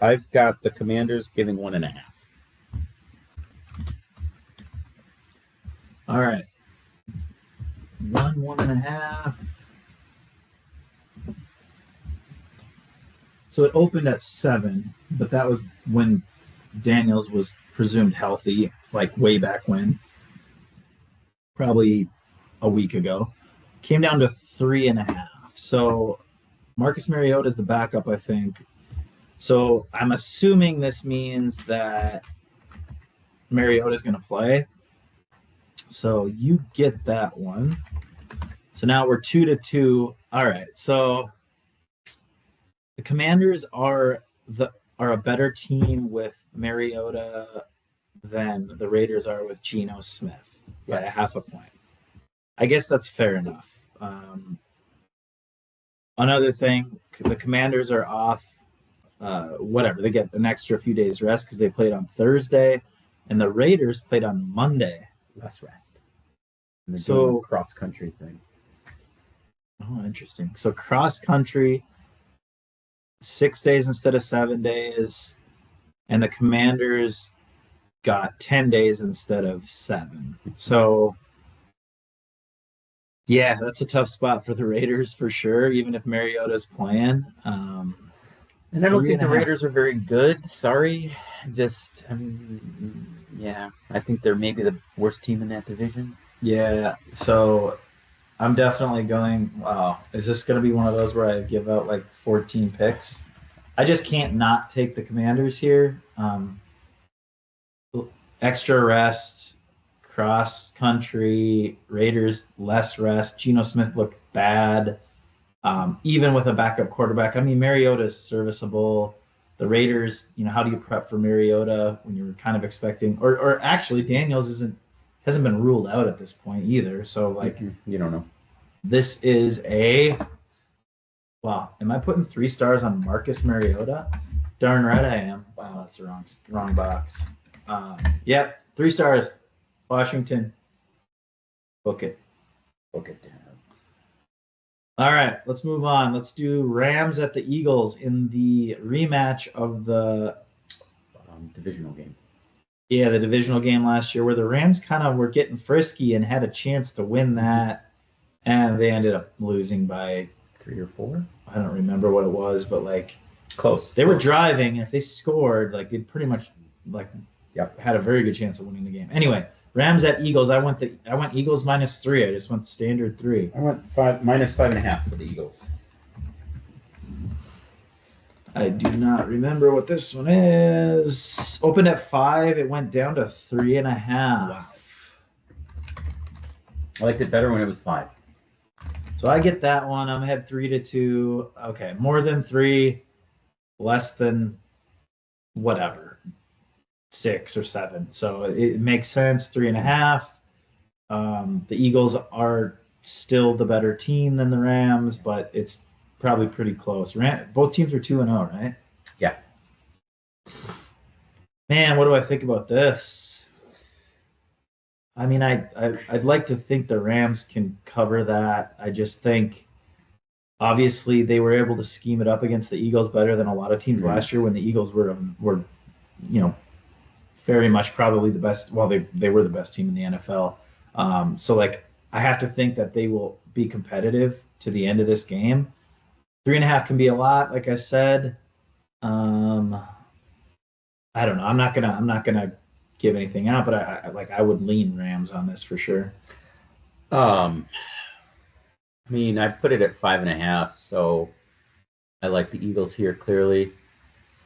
I've got the Commanders giving 1.5. All right, 1.5. So it opened at 7, but that was when Daniels was presumed healthy, like way back when, probably a week ago. Came down to 3.5. So Marcus Mariota is the backup, I think. So I'm assuming this means that Mariota is going to play. So you get that one. So now we're 2-2. All right. So the Commanders are a better team with Mariota than the Raiders are with Geno Smith by 0.5 point. I guess that's fair enough. Another thing, the Commanders are off. Whatever, they get an extra few days rest because they played on Thursday, and the Raiders played on Monday. Less rest. And so cross country thing. Oh, interesting. So cross country, 6 days instead of 7 days, and the Commanders got 10 days instead of 7. So, yeah, that's a tough spot for the Raiders for sure, even if Mariota's playing. And I don't Three think and the a half. Raiders are very good. Sorry. Just, yeah, I think they're maybe the worst team in that division. Yeah, so I'm definitely going. Wow, is this going to be one of those where I give out like 14 picks? I just can't not take the Commanders here. Extra rest, cross country, Raiders less rest. Geno Smith looked bad, even with a backup quarterback. I mean, Mariota is serviceable. The Raiders, how do you prep for Mariota when you're kind of expecting, or actually Daniels hasn't been ruled out at this point either. So like, You don't know. this is a wow. Am I putting 3 stars on Marcus Mariota? Darn right I am. Wow, that's the wrong box. Yep, 3 stars. Washington. Book it. Book it down. All right, let's move on. Let's do Rams at the Eagles in the rematch of the divisional game. Yeah, the divisional game last year where the Rams kind of were getting frisky and had a chance to win that, and they ended up losing by 3 or 4. I don't remember what it was, but like close. They were driving, and if they scored, like they'd pretty much had a very good chance of winning the game. Anyway, Rams at Eagles. I went Eagles -3. I just went standard 3. I went -5.5 for the Eagles. I do not remember what this one is. Opened at 5. It went down to 3.5. Wow. I liked it better when it was 5. So I get that one. I'm ahead 3-2. Okay, more than 3, less than whatever, 6 or 7. So it makes sense. 3.5. The Eagles are still the better team than the Rams, but it's probably pretty close. Both teams are 2-0, right? Yeah. Man, what do I think about this? I mean, I'd like to think the Rams can cover that. I just think, obviously, they were able to scheme it up against the Eagles better than a lot of teams last year when the Eagles were very much probably the best. Well, they were the best team in the NFL. So, like, I have to think that they will be competitive to the end of this game. 3.5 can be a lot, like I said. I don't know. I'm not gonna give anything out, but I would lean Rams on this for sure. I mean, I put it at 5.5, so I like the Eagles here clearly.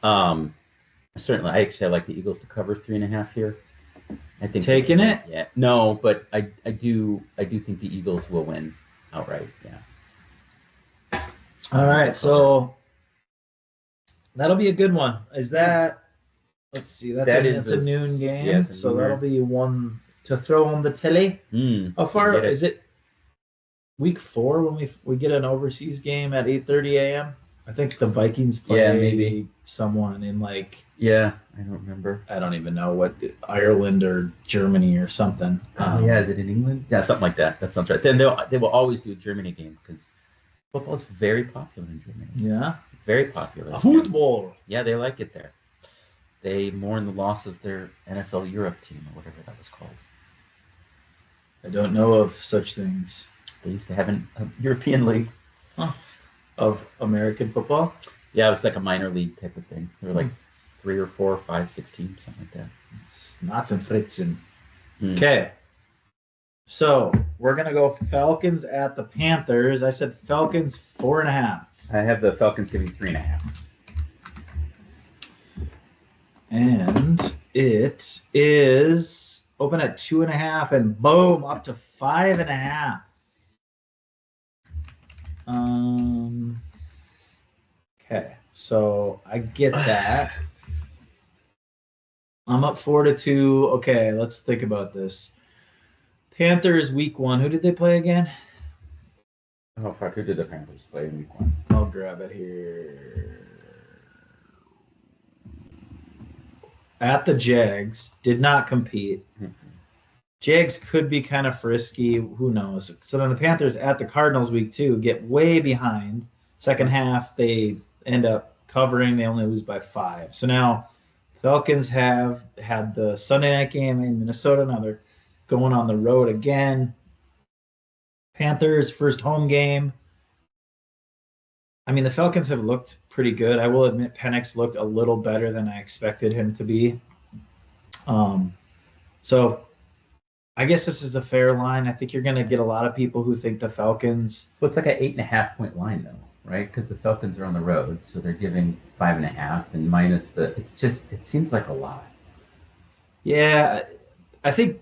Certainly, I like the Eagles to cover 3.5 here. I think taking it. Yeah, no, but I do think the Eagles will win outright. Yeah. All right, so that'll be a good one. Is that? Let's see. That's a noon game, yeah, so that'll be one to throw on the telly. How far is it? Week 4 when we get an overseas game at 8:30 a.m. I think the Vikings play maybe someone in like I don't remember. I don't even know what, Ireland or Germany or something. Is it in England? Yeah, something like that. That sounds right. Then they will always do a Germany game because football is very popular in Germany. Yeah, very popular. Football. Yeah, they like it there. They mourn the loss of their NFL Europe team or whatever that was called. I don't know of such things. They used to have a European league of American football. Yeah, it was like a minor league type of thing. There were like 3 or 4 or 5, 6 teams, something like that. Knots and Fritzen. Okay. So we're gonna go Falcons at the Panthers. I said Falcons 4.5. I have the Falcons giving 3.5. And it is open at 2.5 and boom, up to 5.5. Okay, so I get that. I'm up 4-2. Okay, let's think about this. Panthers week 1. Who did they play again? Oh fuck! Who did the Panthers play in week 1? I'll grab it here. At the Jags, did not compete. Jags could be kind of frisky. Who knows? So then the Panthers at the Cardinals week 2 get way behind. Second half, they end up covering. They only lose by 5. So now Falcons have had the Sunday night game in Minnesota. Now they're going on the road again. Panthers, first home game. I mean, the Falcons have looked pretty good. I will admit Penix looked a little better than I expected him to be. So I guess this is a fair line. I think you're going to get a lot of people who think the Falcons. Looks like an 8.5-point line though, right? Because the Falcons are on the road, so they're giving 5.5 and minus the. It seems like a lot. Yeah, I think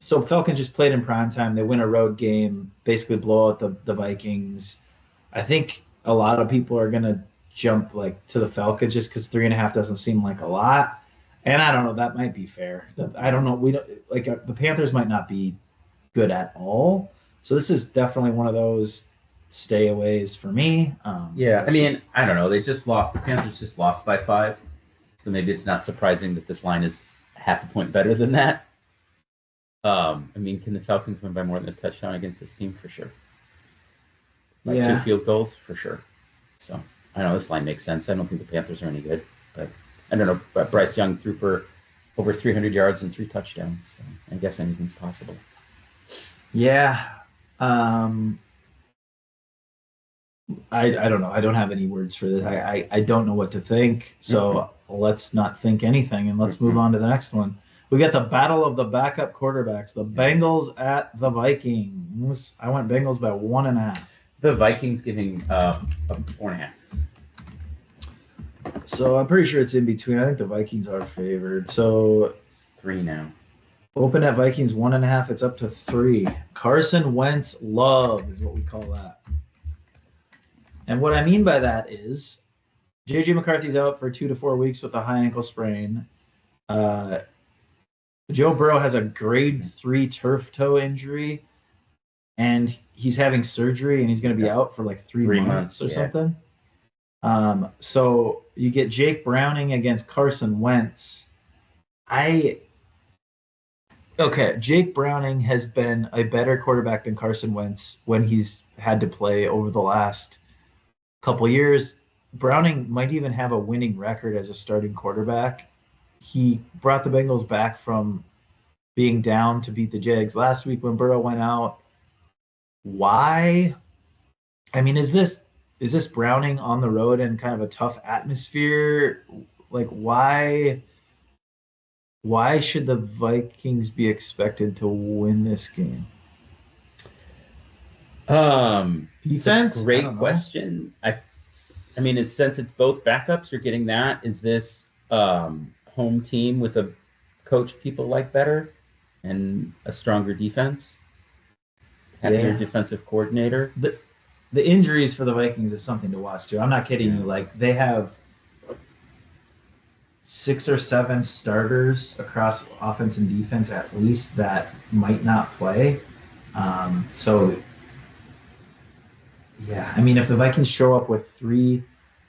so. Falcons just played in prime time. They win a road game, basically blow out the Vikings. I think a lot of people are going to jump like to the Falcons just because 3.5 doesn't seem like a lot. And I don't know, that might be fair. I don't know. We don't like the Panthers might not be good at all. So this is definitely one of those stayaways for me. Yeah, I mean, I don't know. They just lost. The Panthers just lost by 5, so maybe it's not surprising that this line is half a point better than that. I mean, can the Falcons win by more than a touchdown against this team? For sure. Like 2 field goals? For sure. So, I know this line makes sense. I don't think the Panthers are any good, but I don't know. But Bryce Young threw for over 300 yards and 3 touchdowns. So I guess anything's possible. Yeah. I don't know. I don't have any words for this. I don't know what to think. So let's not think anything and let's move on to the next one. We got the battle of the backup quarterbacks, the Bengals at the Vikings. I went Bengals by 1.5. The Vikings giving a 4.5. So I'm pretty sure it's in between. I think the Vikings are favored. So it's 3 now. Open at Vikings 1.5. It's up to 3. Carson Wentz love is what we call that. And what I mean by that is J.J. McCarthy's out for 2 to 4 weeks with a high ankle sprain. Joe Burrow has a grade 3 turf toe injury, and he's having surgery, and he's going to be out for like 3 months or something. So you get Jake Browning against Carson Wentz. Jake Browning has been a better quarterback than Carson Wentz when he's had to play over the last couple years. Browning might even have a winning record as a starting quarterback. He brought the Bengals back from being down to beat the Jags last week when Burrow went out. Why? I mean, is this Browning on the road in kind of a tough atmosphere? Like, why should the Vikings be expected to win this game? Defense? Great question. I mean, since it's both backups, you're getting that. Is this home team with a coach people like better and a stronger defense? Happier defensive coordinator? The injuries for the Vikings is something to watch too. I'm not kidding you. Like, they have 6 or 7 starters across offense and defense at least that might not play. I mean, if the Vikings show up with 3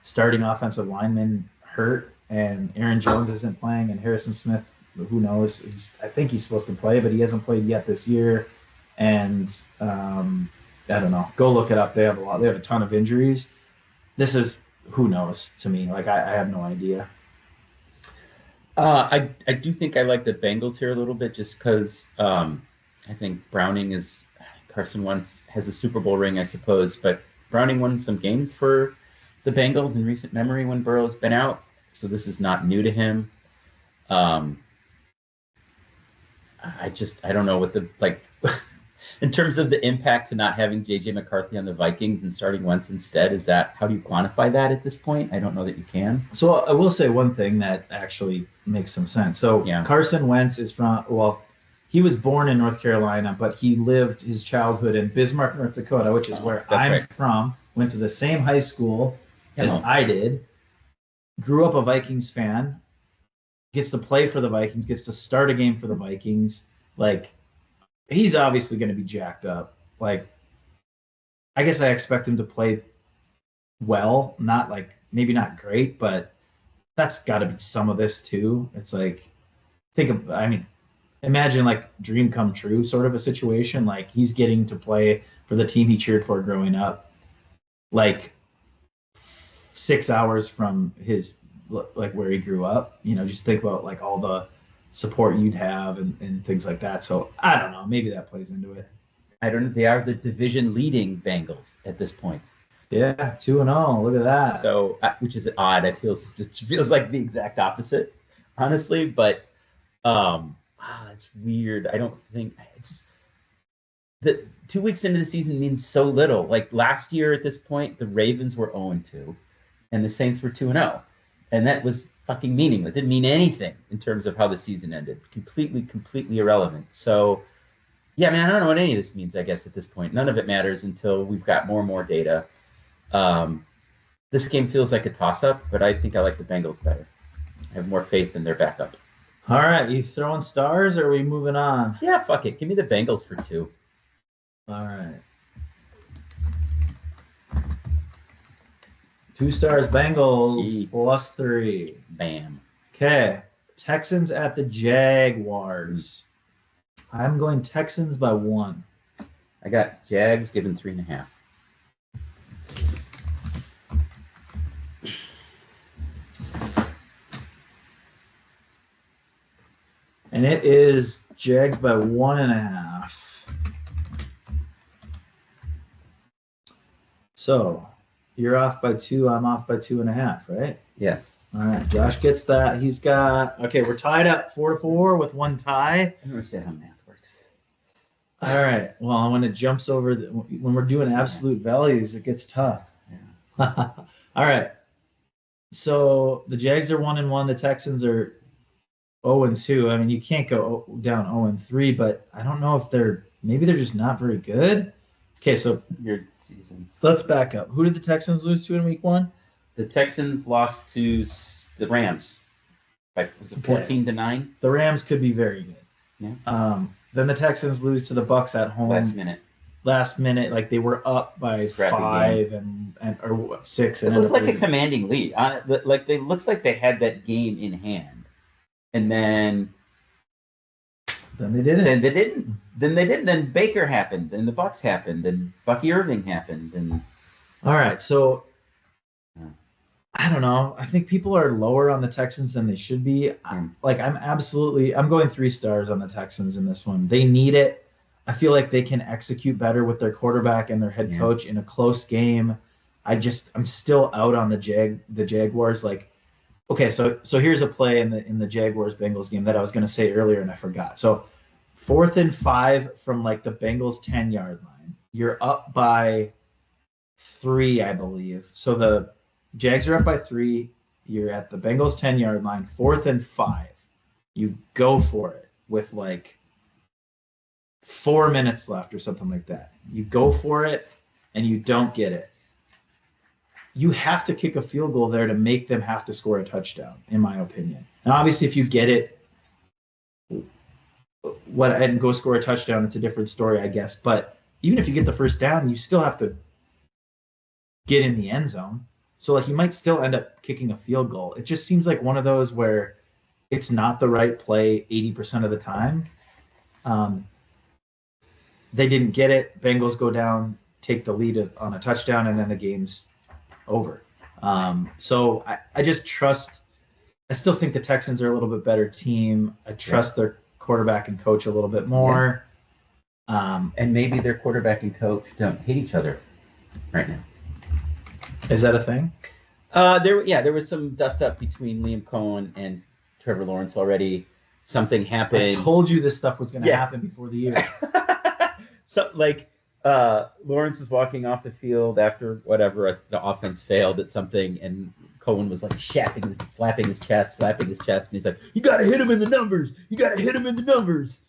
starting offensive linemen hurt and Aaron Jones isn't playing and Harrison Smith, who knows? I think he's supposed to play, but he hasn't played yet this year. And I don't know. Go look it up. They have a ton of injuries. This is who knows to me. Like, I have no idea. I do think I like the Bengals here a little bit just because I think Carson Wentz has a Super Bowl ring, I suppose, but Browning won some games for the Bengals in recent memory when Burrow's been out, so this is not new to him. I don't know what in terms of the impact to not having J.J. McCarthy on the Vikings and starting Wentz instead, how do you quantify that at this point? I don't know that you can. So I will say one thing that actually makes some sense. So Carson Wentz is he was born in North Carolina, but he lived his childhood in Bismarck, North Dakota, which is where I'm from. Went to the same high school as I did. Grew up a Vikings fan. Gets to play for the Vikings. Gets to start a game for the Vikings. Like, he's obviously going to be jacked up. Like, I guess I expect him to play well. Not maybe not great, but that's got to be some of this too. It's like, imagine like dream come true sort of a situation. Like, he's getting to play for the team he cheered for growing up, like 6 hours from his like where he grew up. Just think about like all the support you'd have and things like that. So I don't know. Maybe that plays into it. I don't know. They are the division leading Bengals at this point. Yeah, 2-0. Look at that. So, which is odd. Just feels like the exact opposite, honestly. But it's weird. I don't think it's the 2 weeks into the season means so little. Like last year at this point, the Ravens were 0-2, and the Saints were 2-0, and that was fucking meaningless. It didn't mean anything in terms of how the season ended. Completely irrelevant. So, yeah, man, I don't know what any of this means. I guess at this point, none of it matters until we've got more and more data. This game feels like a toss-up, but I think I like the Bengals better. I have more faith in their backup. All right, you throwing stars, or are we moving on? Yeah, fuck it. Give me the Bengals for 2. All right. 2 stars, Bengals, +3. Bam. Okay, Texans at the Jaguars. I'm going Texans by 1. I got Jags given 3.5. And it is Jags by 1.5. So you're off by 2. I'm off by 2.5, right? Yes. All right. Josh gets that. He's got, okay, we're tied up 4-4 with 1 tie. I don't understand how math works. All right. Well, when it jumps over, when we're doing absolute values, it gets tough. Yeah. All right. So the Jags are 1-1. The Texans are 0-2. I mean, you can't go down 0-3, but I don't know if maybe they're just not very good. Okay, so Weird season. let's back up. Who did the Texans lose to in week 1? The Texans lost to the Rams. Was it 14-9? The Rams could be very good. Yeah. Then the Texans lose to the Bucks at home. Last minute, like they were up by Scrappy 5 or 6. It looked like a commanding lead. It looks like they had that game in hand. And then they didn't. Then they didn't. Then Baker happened, and the Bucks happened, and Bucky Irving happened, and all right. So I don't know. I think people are lower on the Texans than they should be. I'm going 3 stars on the Texans in this one. They need it. I feel like they can execute better with their quarterback and their head coach in a close game. I'm still out on the Jaguars. Like, okay, so here's a play in the Jaguars Bengals game that I was going to say earlier and I forgot. So 4th and 5 from like the Bengals 10-yard line. You're up by 3, I believe. So the Jags are up by 3. You're at the Bengals 10-yard line, 4th and 5. You go for it with like 4 minutes left or something like that. You go for it and you don't get it. You have to kick a field goal there to make them have to score a touchdown, in my opinion. Now, obviously, if you get it and go score a touchdown, it's a different story, I guess. But even if you get the first down, you still have to get in the end zone. So, like, you might still end up kicking a field goal. It just seems like one of those where it's not the right play 80% of the time. They didn't get it. Bengals go down, take the lead on a touchdown, and then the game's over. So I just trust. I still think the Texans are a little bit better team. I trust their quarterback and coach a little bit more. And maybe their quarterback and coach don't hate each other right now. Is that a thing? There was some dust up between Liam Cohen and Trevor Lawrence already. Something happened. I told you this stuff was going to happen before the year. So Lawrence was walking off the field after whatever the offense failed at something, and Cohen was like slapping his chest, and he's like, "You got to hit him in the numbers. You got to hit him in the numbers."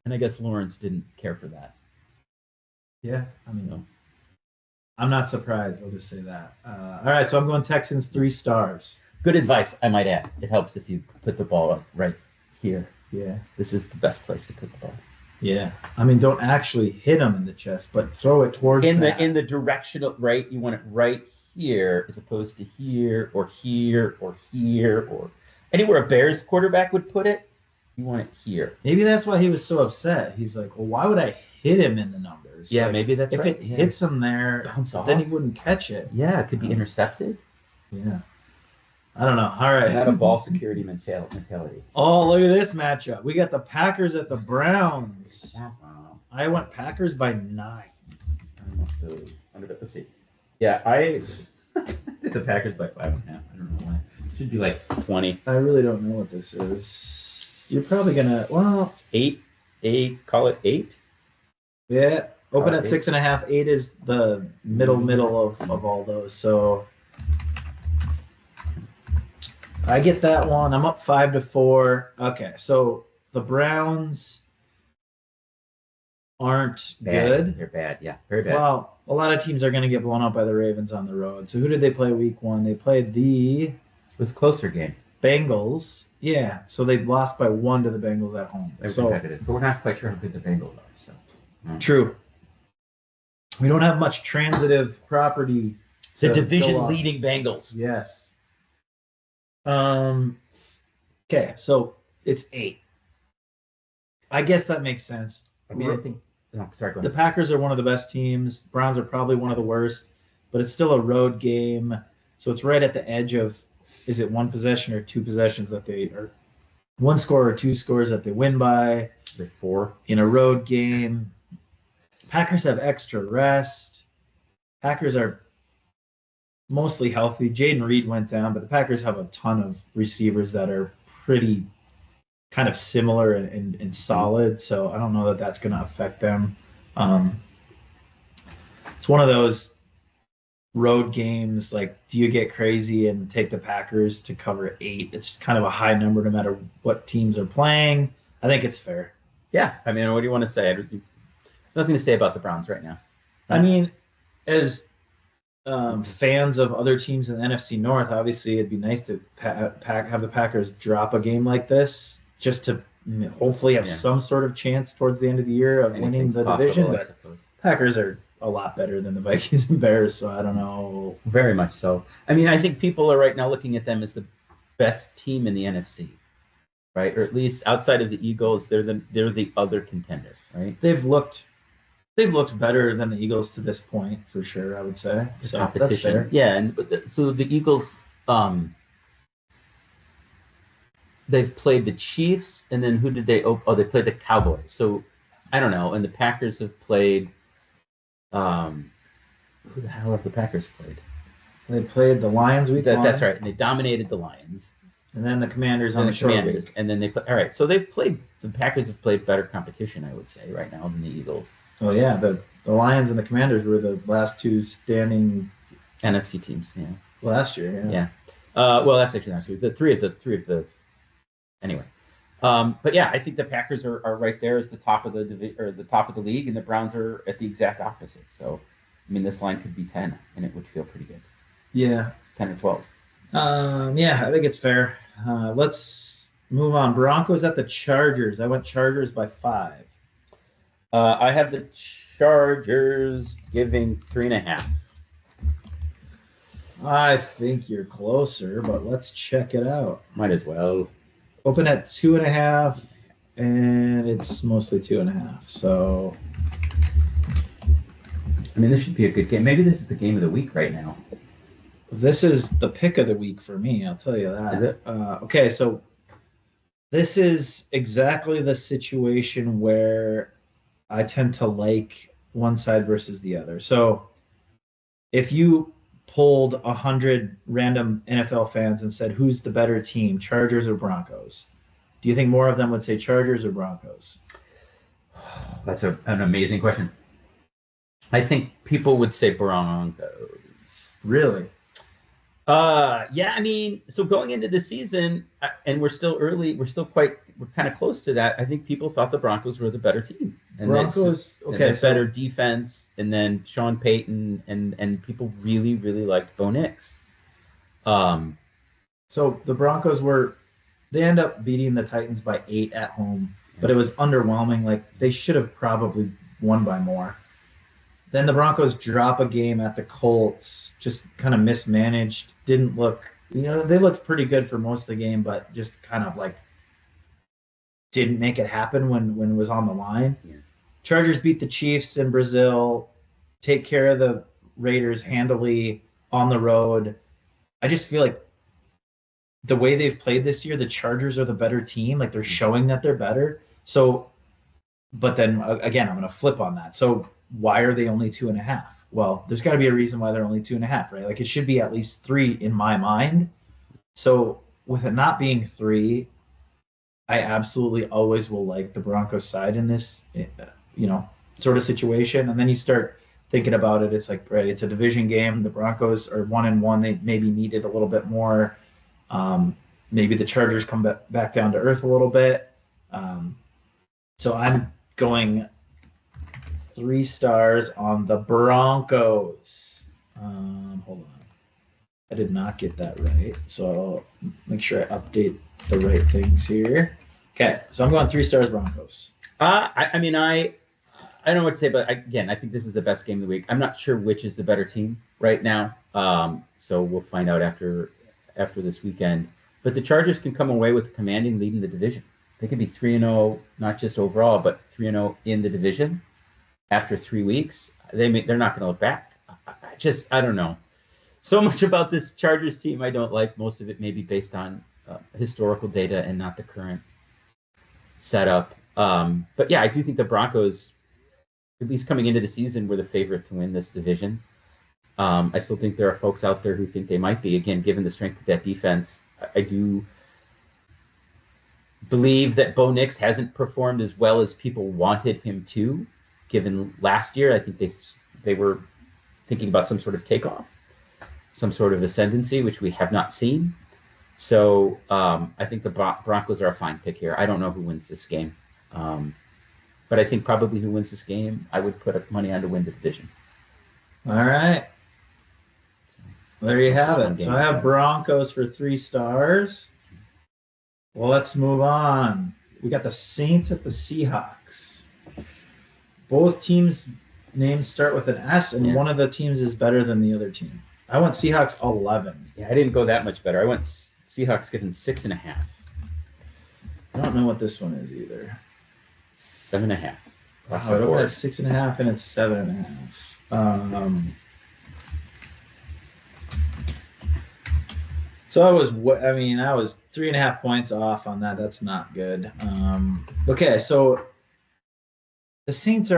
And I guess Lawrence didn't care for that. Yeah, I'm not surprised. I'll just say that. All right, so I'm going Texans 3 stars. Good advice, I might add. It helps if you put the ball up right here. Yeah, this is the best place to put the ball. Yeah, I mean, don't actually hit him in the chest, but throw it towards in the directional right. You want it right here as opposed to here or here or here or anywhere a Bears quarterback would put it. You want it here. Maybe that's why he was so upset. He's like, well, why would I hit him in the numbers? Yeah, like, maybe that's if right. If it hits him there, then he wouldn't catch it. Yeah, it could be intercepted. Yeah. I don't know. All right. Not a ball security mentality. Oh, look at this matchup. We got the Packers at the Browns. I went Packers by 9. Let's see. Yeah, I did the Packers by 5.5. I don't know why. It should be like 20. I really don't know what this is. You're probably gonna Call it 8. Yeah. Open at 8. 6.5. 8 is the middle of all those. So I get that one. I'm up 5-4. Okay, so the Browns aren't good. They're bad. Yeah, very bad. Well, a lot of teams are going to get blown out by the Ravens on the road. So who did they play week 1? They played the It was a closer game. Bengals. Yeah, so they lost by 1 to the Bengals at home. They're so competitive, but we're not quite sure how good the Bengals are. So true. We don't have much transitive property. The division-leading Bengals. Yes. Okay, so it's 8. I guess that makes sense. I mean, I think. No, sorry. Go The ahead. Packers are one of the best teams. Browns are probably one of the worst, but it's still a road game, so it's right at the edge of, is it 1 possession or 2 possessions that they are, 1 score or 2 scores that they win by? The 4 in a road game. Packers have extra rest. Packers are mostly healthy. Jaden Reed went down, but the Packers have a ton of receivers that are pretty kind of similar and solid. So I don't know that that's going to affect them. It's one of those road games. Like, do you get crazy and take the Packers to cover 8? It's kind of a high number no matter what teams are playing. I think it's fair. Yeah, I mean, what do you want to say? There's nothing to say about the Browns right now. I mean, as fans of other teams in the NFC North, obviously it'd be nice to have the Packers drop a game like this just to hopefully have some sort of chance towards the end of the year of winning the division. But Packers are a lot better than the Vikings and Bears, so I don't know. Very much so. I mean, I think people are right now looking at them as the best team in the NFC, right? Or at least outside of the Eagles, they're the other contender, right? They've looked better than the Eagles to this point, for sure, I would say. So competition. That's fair. Yeah, and so the Eagles, they've played the Chiefs, and then who did they? Oh, they played the Cowboys. So I don't know. And the Packers have played. Who the hell have the Packers played? They played the Lions week 1. That's right, and they dominated the Lions. And then the Commanders on the short week. And then they play. All right, so the Packers have played better competition, I would say, right now than the Eagles. Oh yeah, the Lions and the Commanders were the last 2 standing NFC teams. Yeah, last year. Yeah. Well, that's actually not true. The three of the. Anyway, but yeah, I think the Packers are right there as the top of the top of the league, and the Browns are at the exact opposite. So, I mean, this line could be 10, and it would feel pretty good. Yeah, 10 or 12. Yeah, I think it's fair. Let's move on. Broncos at the Chargers. I went Chargers by 5. I have the Chargers giving 3.5. I think you're closer, but let's check it out. Might as well. Open at 2.5, and it's mostly 2.5. So, I mean, this should be a good game. Maybe this is the game of the week right now. This is the pick of the week for me. I'll tell you that. Is it? Okay, so this is exactly the situation where I tend to like one side versus the other. So if you polled 100 random NFL fans and said, who's the better team, Chargers or Broncos? Do you think more of them would say Chargers or Broncos? That's an amazing question. I think people would say Broncos. Really? Yeah, I mean, so going into the season, and we're still early, we're kind of close to that. I think people thought the Broncos were the better team. And Broncos, okay, so better defense, and then Sean Payton, and people really, really liked Bo Nix. So the Broncos they end up beating the Titans by 8 at home, but it was underwhelming. Like, they should have probably won by more. Then the Broncos drop a game at the Colts, just kind of mismanaged. Didn't look, they looked pretty good for most of the game, but just kind of like didn't make it happen when it was on the line. Yeah. Chargers beat the Chiefs in Brazil, take care of the Raiders handily on the road. I just feel like the way they've played this year, the Chargers are the better team. Like they're showing that they're better. So, but then again, I'm going to flip on that. So why are they only 2.5? Well, there's got to be a reason why they're only 2.5, right? Like it should be at least 3 in my mind. So with it not being 3, I absolutely always will like the Broncos side in this, sort of situation. And then you start thinking about it. It's like, right, it's a division game. The Broncos are 1-1. They maybe needed a little bit more. Maybe the Chargers come back down to earth a little bit. So I'm going 3 stars on the Broncos. Hold on. I did not get that right. So I'll make sure I update the right things here. Okay, so I'm going 3 stars Broncos. I don't know what to say, but again, I think this is the best game of the week. I'm not sure which is the better team right now. So we'll find out after this weekend. But the Chargers can come away with a commanding lead in the division. They could be 3-0, not just overall, but 3-0 in the division after 3 weeks. They're not going to look back. I don't know. So much about this Chargers team I don't like. Most of it may be based on historical data and not the current setup. But yeah, I do think the Broncos, at least coming into the season, were the favorite to win this division. I still think there are folks out there who think they might be. Again, given the strength of that defense, I do believe that Bo Nix hasn't performed as well as people wanted him to. Given last year, I think they were thinking about some sort of takeoff, some sort of ascendancy, which we have not seen. So I think the Broncos are a fine pick here. I don't know who wins this game. But I think probably who wins this game, I would put money on to win the division. All right. There you have it. So I have Broncos for 3 stars. Well, let's move on. We got the Saints at the Seahawks. Both teams' names start with an S, and one of the teams is better than the other team. I went Seahawks 11. Yeah, I didn't go that much better. I went Seahawks given 6.5. I don't know what this one is either. 7.5. Wow, I went 6.5 and it's 7.5. So I was 3.5 points off on that. That's not good. Okay, so the Saints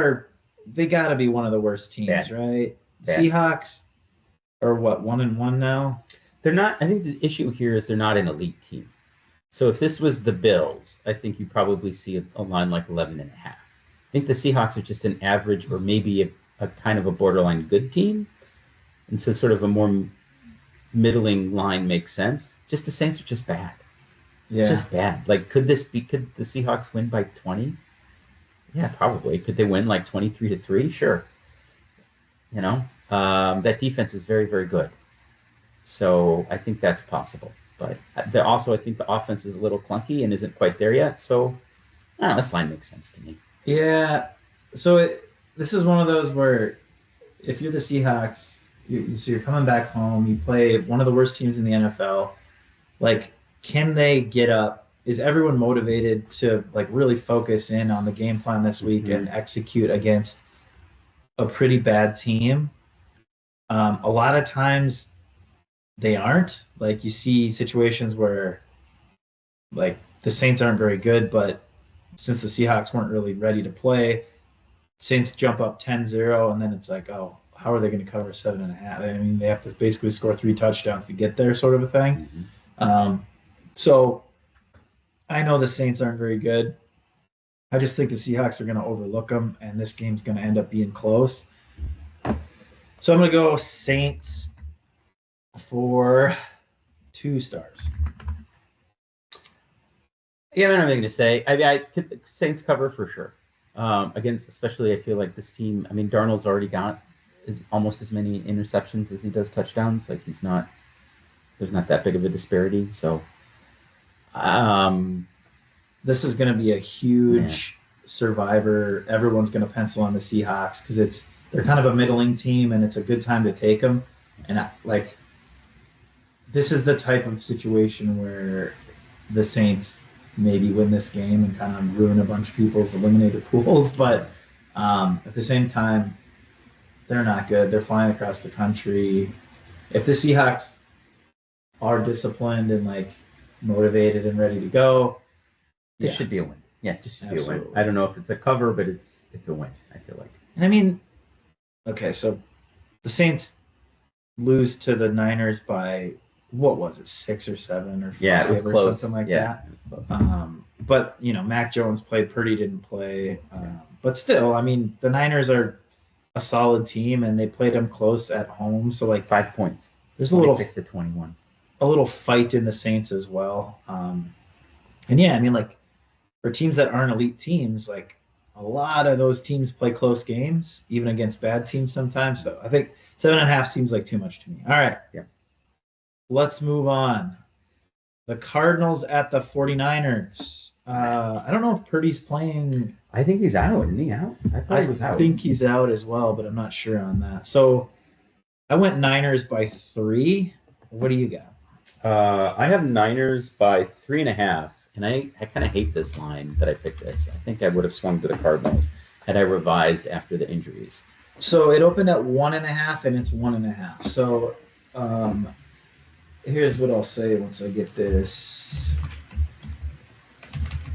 they got to be one of the worst teams, right? Bad. Seahawks are what, 1-1 now? They're not. I think the issue here is they're not an elite team. So if this was the Bills, I think you probably see a line like 11.5. I think the Seahawks are just an average or maybe a kind of a borderline good team. And so sort of a more middling line makes sense. Just the Saints are just bad. Yeah. Just bad. Like, could the Seahawks win by 20? Yeah, probably. Could they win like 23-3? Sure. That defense is very, very good. So I think that's possible. But also, I think the offense is a little clunky and isn't quite there yet. So this line makes sense to me. Yeah. So this is one of those where if you're the Seahawks, you're coming back home, you play one of the worst teams in the NFL. Like, can they get up? Is everyone motivated to like really focus in on the game plan this week and execute against a pretty bad team? A lot of times they aren't. Like, you see situations where like the Saints aren't very good, but since the Seahawks weren't really ready to play, Saints jump up 10-0, and then it's like, oh, how are they going to cover 7.5? I mean, they have to basically score 3 touchdowns to get there, sort of a thing. So I know the Saints aren't very good. I just think the Seahawks are going to overlook them, and this game's going to end up being close. So I'm going to go Saints for 2 stars. Yeah, I don't have anything to say. I could the Saints cover for sure. Especially I feel like this team. I mean, Darnold's already got almost as many interceptions as he does touchdowns. Like, there's not that big of a disparity. So, this is going to be a huge survivor. Everyone's going to pencil on the Seahawks because they're kind of a middling team, and it's a good time to take them. And this is the type of situation where the Saints maybe win this game and kind of ruin a bunch of people's eliminated pools. But at the same time, they're not good. They're flying across the country. If the Seahawks are disciplined and like motivated and ready to go. This Yeah. should be a win. Yeah, just should be a win. Absolutely. I don't know if it's a cover, but it's a win, I feel like. And I mean, okay, so the Saints lose to the Niners by what was it, 6 or 7 or 5 Yeah, it was or close. something like Yeah, that. it was close. But Mac Jones played. Purdy didn't play. But still, I mean, the Niners are a solid team, and they played them close at home. So like 5 points. there's a little 26-21. a little fight in the Saints as well. And yeah, I mean, like for teams that aren't elite teams, like a lot of those teams play close games, even against bad teams sometimes. So I think 7.5 seems like too much to me. All right. Yeah. Let's move on. The Cardinals at the 49ers. I don't know if Purdy's playing. I think he's out. Isn't he out? I thought he was out. I think he's out as well, but I'm not sure on that. So I went Niners by 3. What do you got? I have Niners by 3.5, and I kind of hate this line that I picked this. I think I would have swung to the Cardinals had I revised after the injuries. So it opened at 1.5, and it's 1.5. So here's what I'll say once I get this.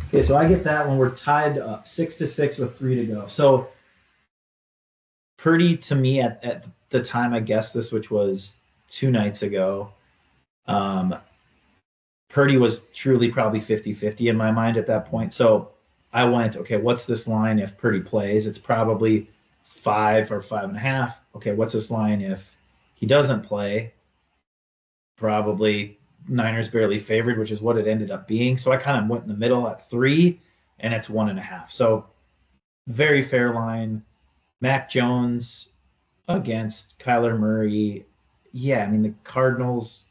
Okay, so I get that when we're tied up 6-6 with 3 to go. So Purdy, to me, at the time I guessed this, which was 2 nights ago, Purdy was truly probably 50-50 in my mind at that point. So I went, okay, what's this line if Purdy plays? It's probably 5 or 5.5. Okay, what's this line if he doesn't play? Probably Niners barely favored, which is what it ended up being. So I kind of went in the middle at 3, and it's 1.5. So very fair line. Mac Jones against Kyler Murray. Yeah, I mean, the Cardinals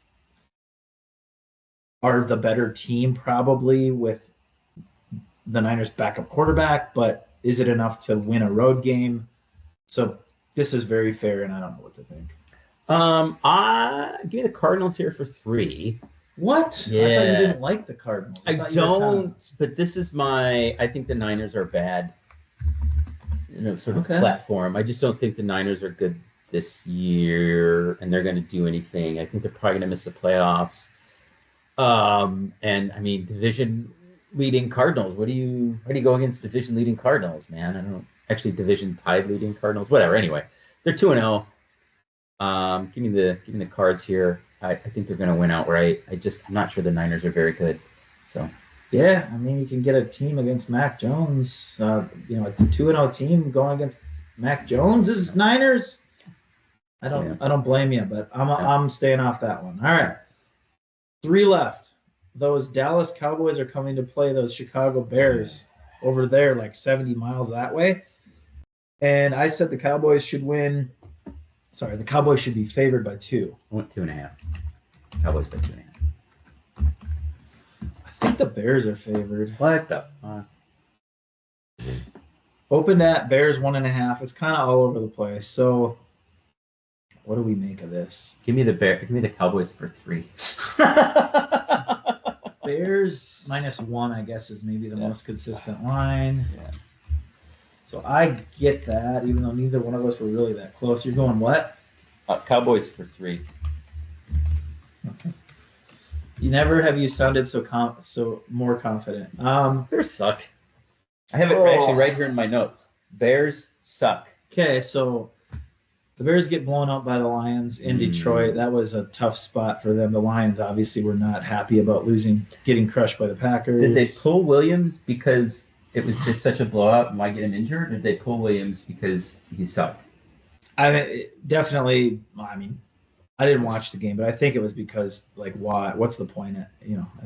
are the better team probably with the Niners backup quarterback, but is it enough to win a road game? So this is very fair, and I don't know what to think. Give me the Cardinals here for 3. What? Yeah. I thought you didn't like the Cardinals. I don't, but this is I think the Niners are bad, sort of platform. I just don't think the Niners are good this year, and they're going to do anything. I think they're probably going to miss the playoffs. And I mean, division leading Cardinals. How do you go against division leading Cardinals, man? I don't actually division tied leading Cardinals. Whatever. Anyway, they're 2-0. Give me the Cards here. I think they're going to win outright. I'm not sure the Niners are very good. So yeah, I mean, you can get a team against Mac Jones. A 2-0 team going against Mac Jones' Niners. I don't blame you, but I'm staying off that one. All right, 3 left. Those Dallas Cowboys are coming to play those Chicago Bears over there, like 70 miles that way. And I said the Cowboys should win. Sorry, the Cowboys should be favored by 2. I went 2.5. Cowboys by 2.5. I think the Bears are favored. What the? Opened at Bears 1.5. It's kind of all over the place. So, what do we make of this? Give me the Cowboys for 3. Bears -1, I guess, is maybe the most consistent line. Yeah. So I get that, even though neither one of us were really that close. You're going what? Cowboys for 3. Okay. Never have you sounded so more confident. Bears suck. I have it actually right here in my notes. Bears suck. Okay, so the Bears get blown out by the Lions in Detroit. That was a tough spot for them. The Lions obviously were not happy about getting crushed by the Packers. Did they pull Williams because it was just such a blowout and why get him injured? Or did they pull Williams because he sucked? I mean, definitely. I mean, I didn't watch the game, but I think it was because, like, why? What's the point at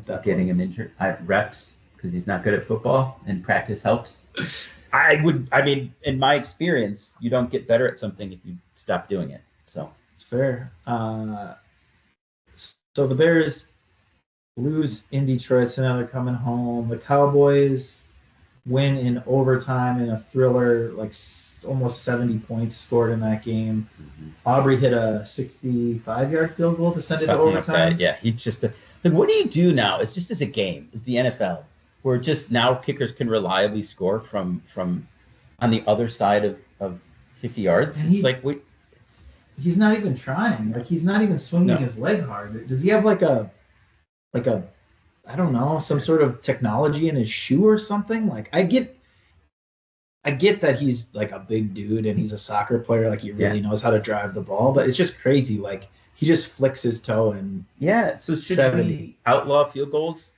that getting him injured? Reps because he's not good at football and practice helps. I mean, in my experience, you don't get better at something if you stop doing it. So it's fair. So the Bears lose in Detroit, so now they're coming home. The Cowboys win in overtime in a thriller, like almost 70 points scored in that game. Mm-hmm. Aubrey hit a 65-yard field goal to send it to overtime. Like yeah, he's just what do you do now? It's just as a game. It's the NFL where just now kickers can reliably score from on the other side of 50 yards. And it's he's not even trying. Like he's not even swinging his leg hard. Does he have like a I don't know, some sort of technology in his shoe or something. Like I get that he's like a big dude and he's a soccer player, like he Yeah. really knows how to drive the ball, but it's just crazy. Like he just flicks his toe and Yeah. So should 70. we outlaw field goals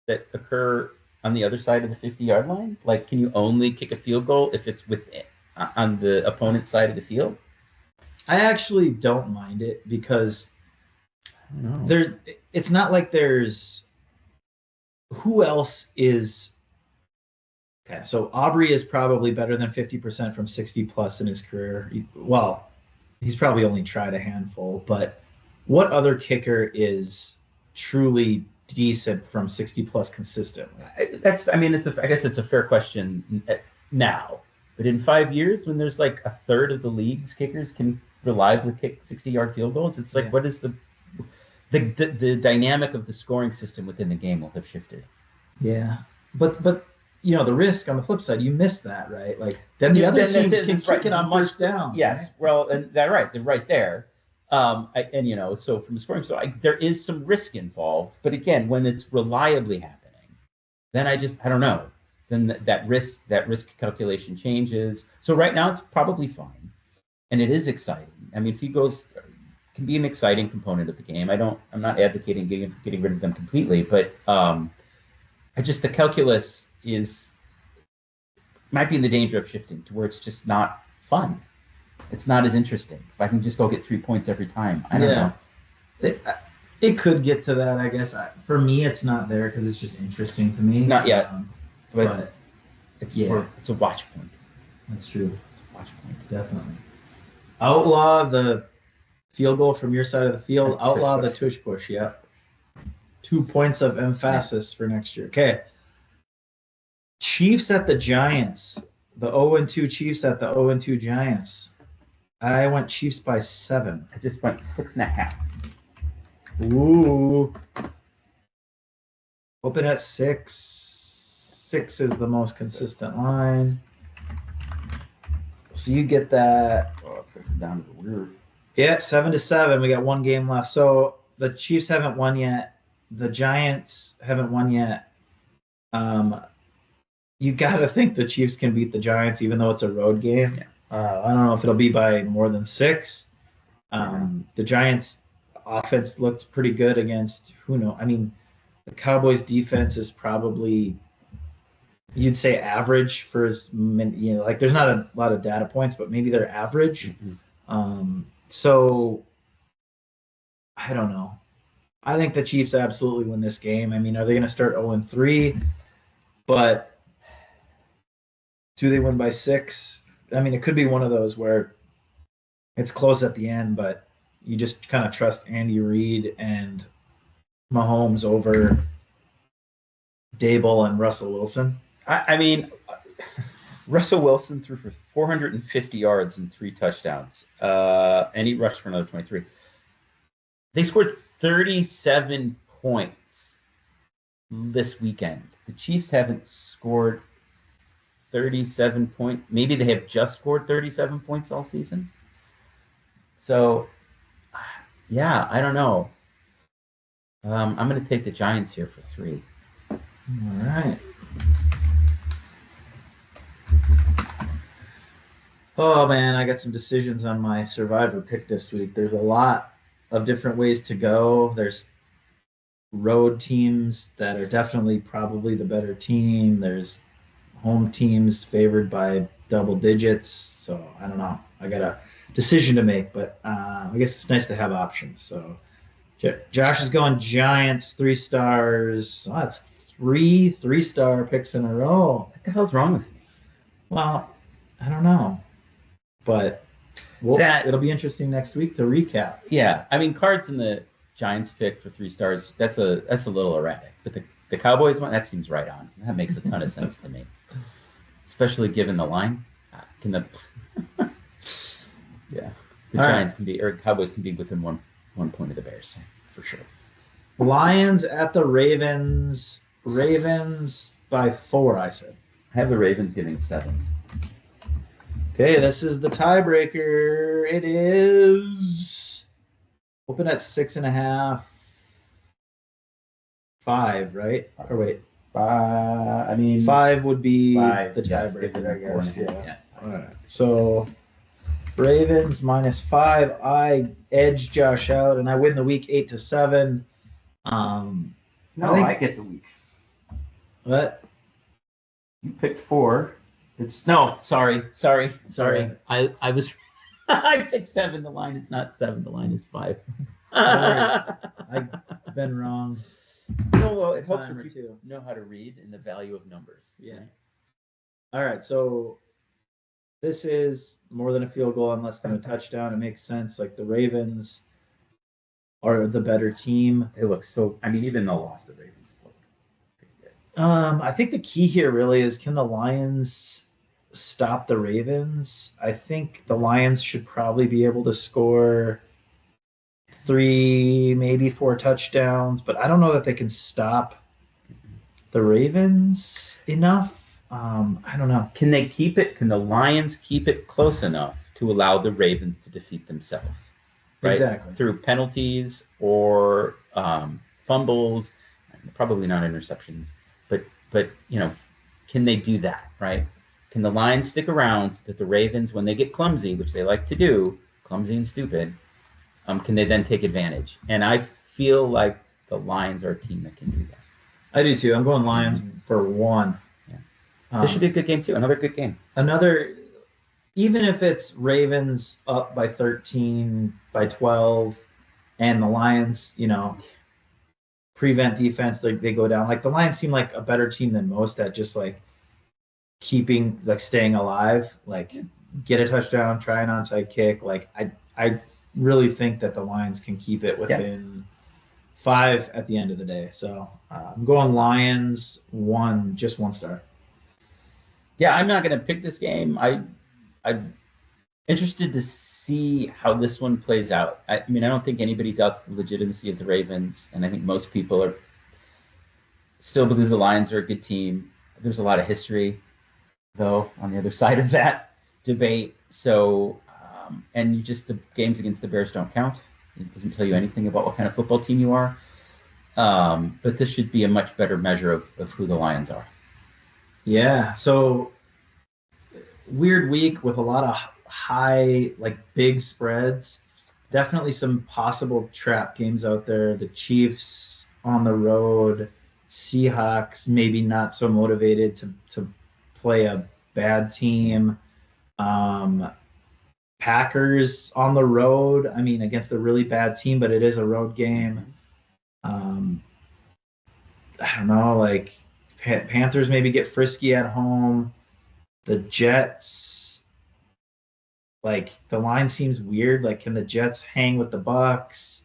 that occur on the other side of the 50-yard line? Like, can you only kick a field goal if it's on the opponent's side of the field? I actually don't mind it because No. there's it's not like there's who else is okay. So Aubrey is probably better than 50% from 60 plus in his career. Well, he's probably only tried a handful, but what other kicker is truly decent from 60 plus consistently? I mean, I guess it's a fair question now. But in 5 years, when there's like a third of the league's kickers can reliably kick 60-yard field goals, it's like, Yeah. what is the dynamic of the scoring system within the game will have shifted. Yeah. But you know, the risk on the flip side, you miss that, right? Like then the other team can kick it on first down. Yes, right? well, and that right, they're right there. And you know, so from the scoring, there is some risk involved. But again, when it's reliably happening, then I don't know. Then that risk calculation changes. So right now it's probably fine, and it is exciting. I mean, field goals can be an exciting component of the game. I'm not advocating getting rid of them completely, but the calculus might be in the danger of shifting to where it's just not fun. It's not as interesting. If I can just go get 3 points every time, I don't know. It could get to that, I guess. For me, it's not there because it's just interesting to me. Not yet, but it's a watch point. That's true. It's a watch point. Definitely. Outlaw the field goal from your side of the field. Outlaw the tush push. Yeah. 2 points of emphasis for next year. Okay. Chiefs at the Giants. The 0-2 Chiefs at the 0-2 Giants. I went Chiefs by 7. I just went 6.5. Ooh. Open at 6. 6 is the most consistent line. So you get that. Oh, it's going to come down to the weird. Yeah, 7-7. We got one game left. So the Chiefs haven't won yet. The Giants haven't won yet. You got to think the Chiefs can beat the Giants, even though it's a road game. Yeah. I don't know if it'll be by more than 6. The Giants' offense looked pretty good against who knows. I mean, the Cowboys' defense is probably, you'd say, average for as many, you know, like there's not a lot of data points, but maybe they're average. Mm-hmm. So I don't know. I think the Chiefs absolutely win this game. I mean, are they going to start 0-3? But do they win by 6? I mean, it could be one of those where it's close at the end, but you just kind of trust Andy Reid and Mahomes over Dable and Russell Wilson. I mean, Russell Wilson threw for 450 yards and 3 touchdowns, and he rushed for another 23. They scored 37 points this weekend. The Chiefs haven't scored 37 points. Maybe they have just scored 37 points all season. So, yeah, I don't know. I'm going to take the Giants here for 3. All right. Oh, man, I got some decisions on my Survivor pick this week. There's a lot of different ways to go. There's road teams that are definitely probably the better team. There's home teams favored by double digits. So I don't know. I got a decision to make, but I guess it's nice to have options. So Josh is going Giants, 3 stars. Oh, that's 3 3-star picks in a row. What the hell's wrong with me? Well, I don't know, but it'll be interesting next week to recap. Yeah, I mean, Cards in the Giants pick for 3 stars. That's a little erratic, but the Cowboys one, that seems right on. That makes a ton of sense to me, especially given the line. The Giants can be, or Cowboys can be within one point of the Bears for sure. Lions at the Ravens. Ravens by 4, I said. I have the Ravens getting 7. Okay, this is the tiebreaker. It is open at 6.5. 5, right? Or wait, I mean, 5 would be five, the yes, give tiebreaker, them I guess. 4.5, Yeah. All right. So Ravens -5. I edge Josh out, and I win the week 8-7. No, I get the week. What? You picked 4. It's no. Sorry. Yeah. I was. I picked 7. The line is not 7. The line is 5. I've been wrong. No, well, it helps Time if or you two. know how to read and the value of numbers. Yeah. All right. So this is more than a field goal and less than a touchdown. It makes sense. Like the Ravens are the better team. They look so. I mean, even the loss, the Ravens looked pretty good. I think the key here really is, can the Lions stop the Ravens? I think the Lions should probably be able to score 3, maybe 4 touchdowns, but I don't know that they can stop the Ravens enough. I don't know. Can they keep it? Can the Lions keep it close enough to allow the Ravens to defeat themselves? Right? Exactly. Through penalties or fumbles, probably not interceptions, but can they do that? Right? Can the Lions stick around that the Ravens, when they get clumsy, which they like to do, clumsy and stupid, can they then take advantage? And I feel like the Lions are a team that can do that. I do too. I'm going Lions for 1. Yeah. This should be a good game too. Another good game. Even if it's Ravens up by 13, by 12, and the Lions, prevent defense, they go down. Like the Lions seem like a better team than most at just like staying alive. Like get a touchdown, try an onside kick. Like I really think that the Lions can keep it within 5 at the end of the day. So I'm going Lions 1, just 1 star. Yeah, I'm not going to pick this game. I'm interested to see how this one plays out. I mean, I don't think anybody doubts the legitimacy of the Ravens, and I think most people still believe the Lions are a good team. There's a lot of history, though, on the other side of that debate. So, and the games against the Bears don't count. It doesn't tell you anything about what kind of football team you are. But this should be a much better measure of who the Lions are. Yeah. So weird week with a lot of high, like big spreads. Definitely some possible trap games out there. The Chiefs on the road, Seahawks maybe not so motivated to play a bad team. Packers on the road. I mean, against a really bad team, but it is a road game. I don't know, like Panthers maybe get frisky at home. The Jets, like the line seems weird. Like, can the Jets hang with the Bucks?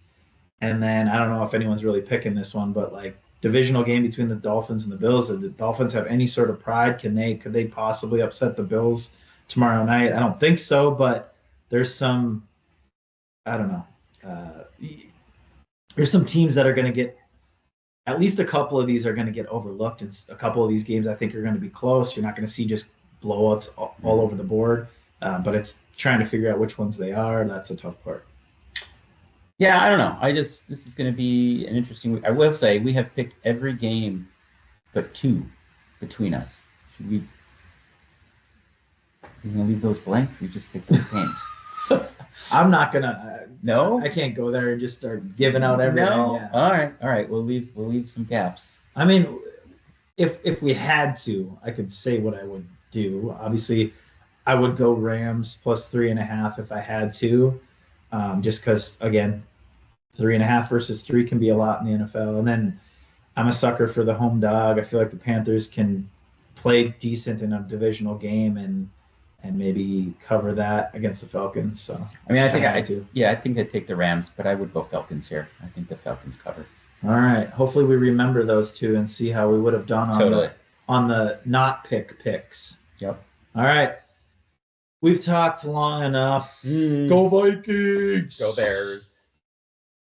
And then I don't know if anyone's really picking this one, but like divisional game between the Dolphins and the Bills. Do the Dolphins have any sort of pride? Could they possibly upset the Bills tomorrow night? I don't think so, but there's some, I don't know. There's some teams that are going to get, at least a couple of these are going to get overlooked. And a couple of these games I think are going to be close. You're not going to see just blowouts all over the board, but it's trying to figure out which ones they are. That's the tough part. Yeah, I don't know. This is going to be an interesting week. I will say we have picked every game but 2 between us. Should we leave those blank? We just picked those games. I'm not gonna. No, I can't go there and just start giving out everything. No. Yeah. All right. We'll leave some gaps. I mean, if we had to, I could say what I would do. Obviously, I would go Rams plus 3.5 if I had to, just because again, 3.5 versus 3 can be a lot in the NFL. And then I'm a sucker for the home dog. I feel like the Panthers can play decent in a divisional game and maybe cover that against the Falcons. So I mean, I think I'd take the Rams, but I would go Falcons here. I think the Falcons cover. All right. Hopefully we remember those 2 and see how we would have done on the not pick picks. Yep. All right. We've talked long enough. Go Vikings. Go Bears.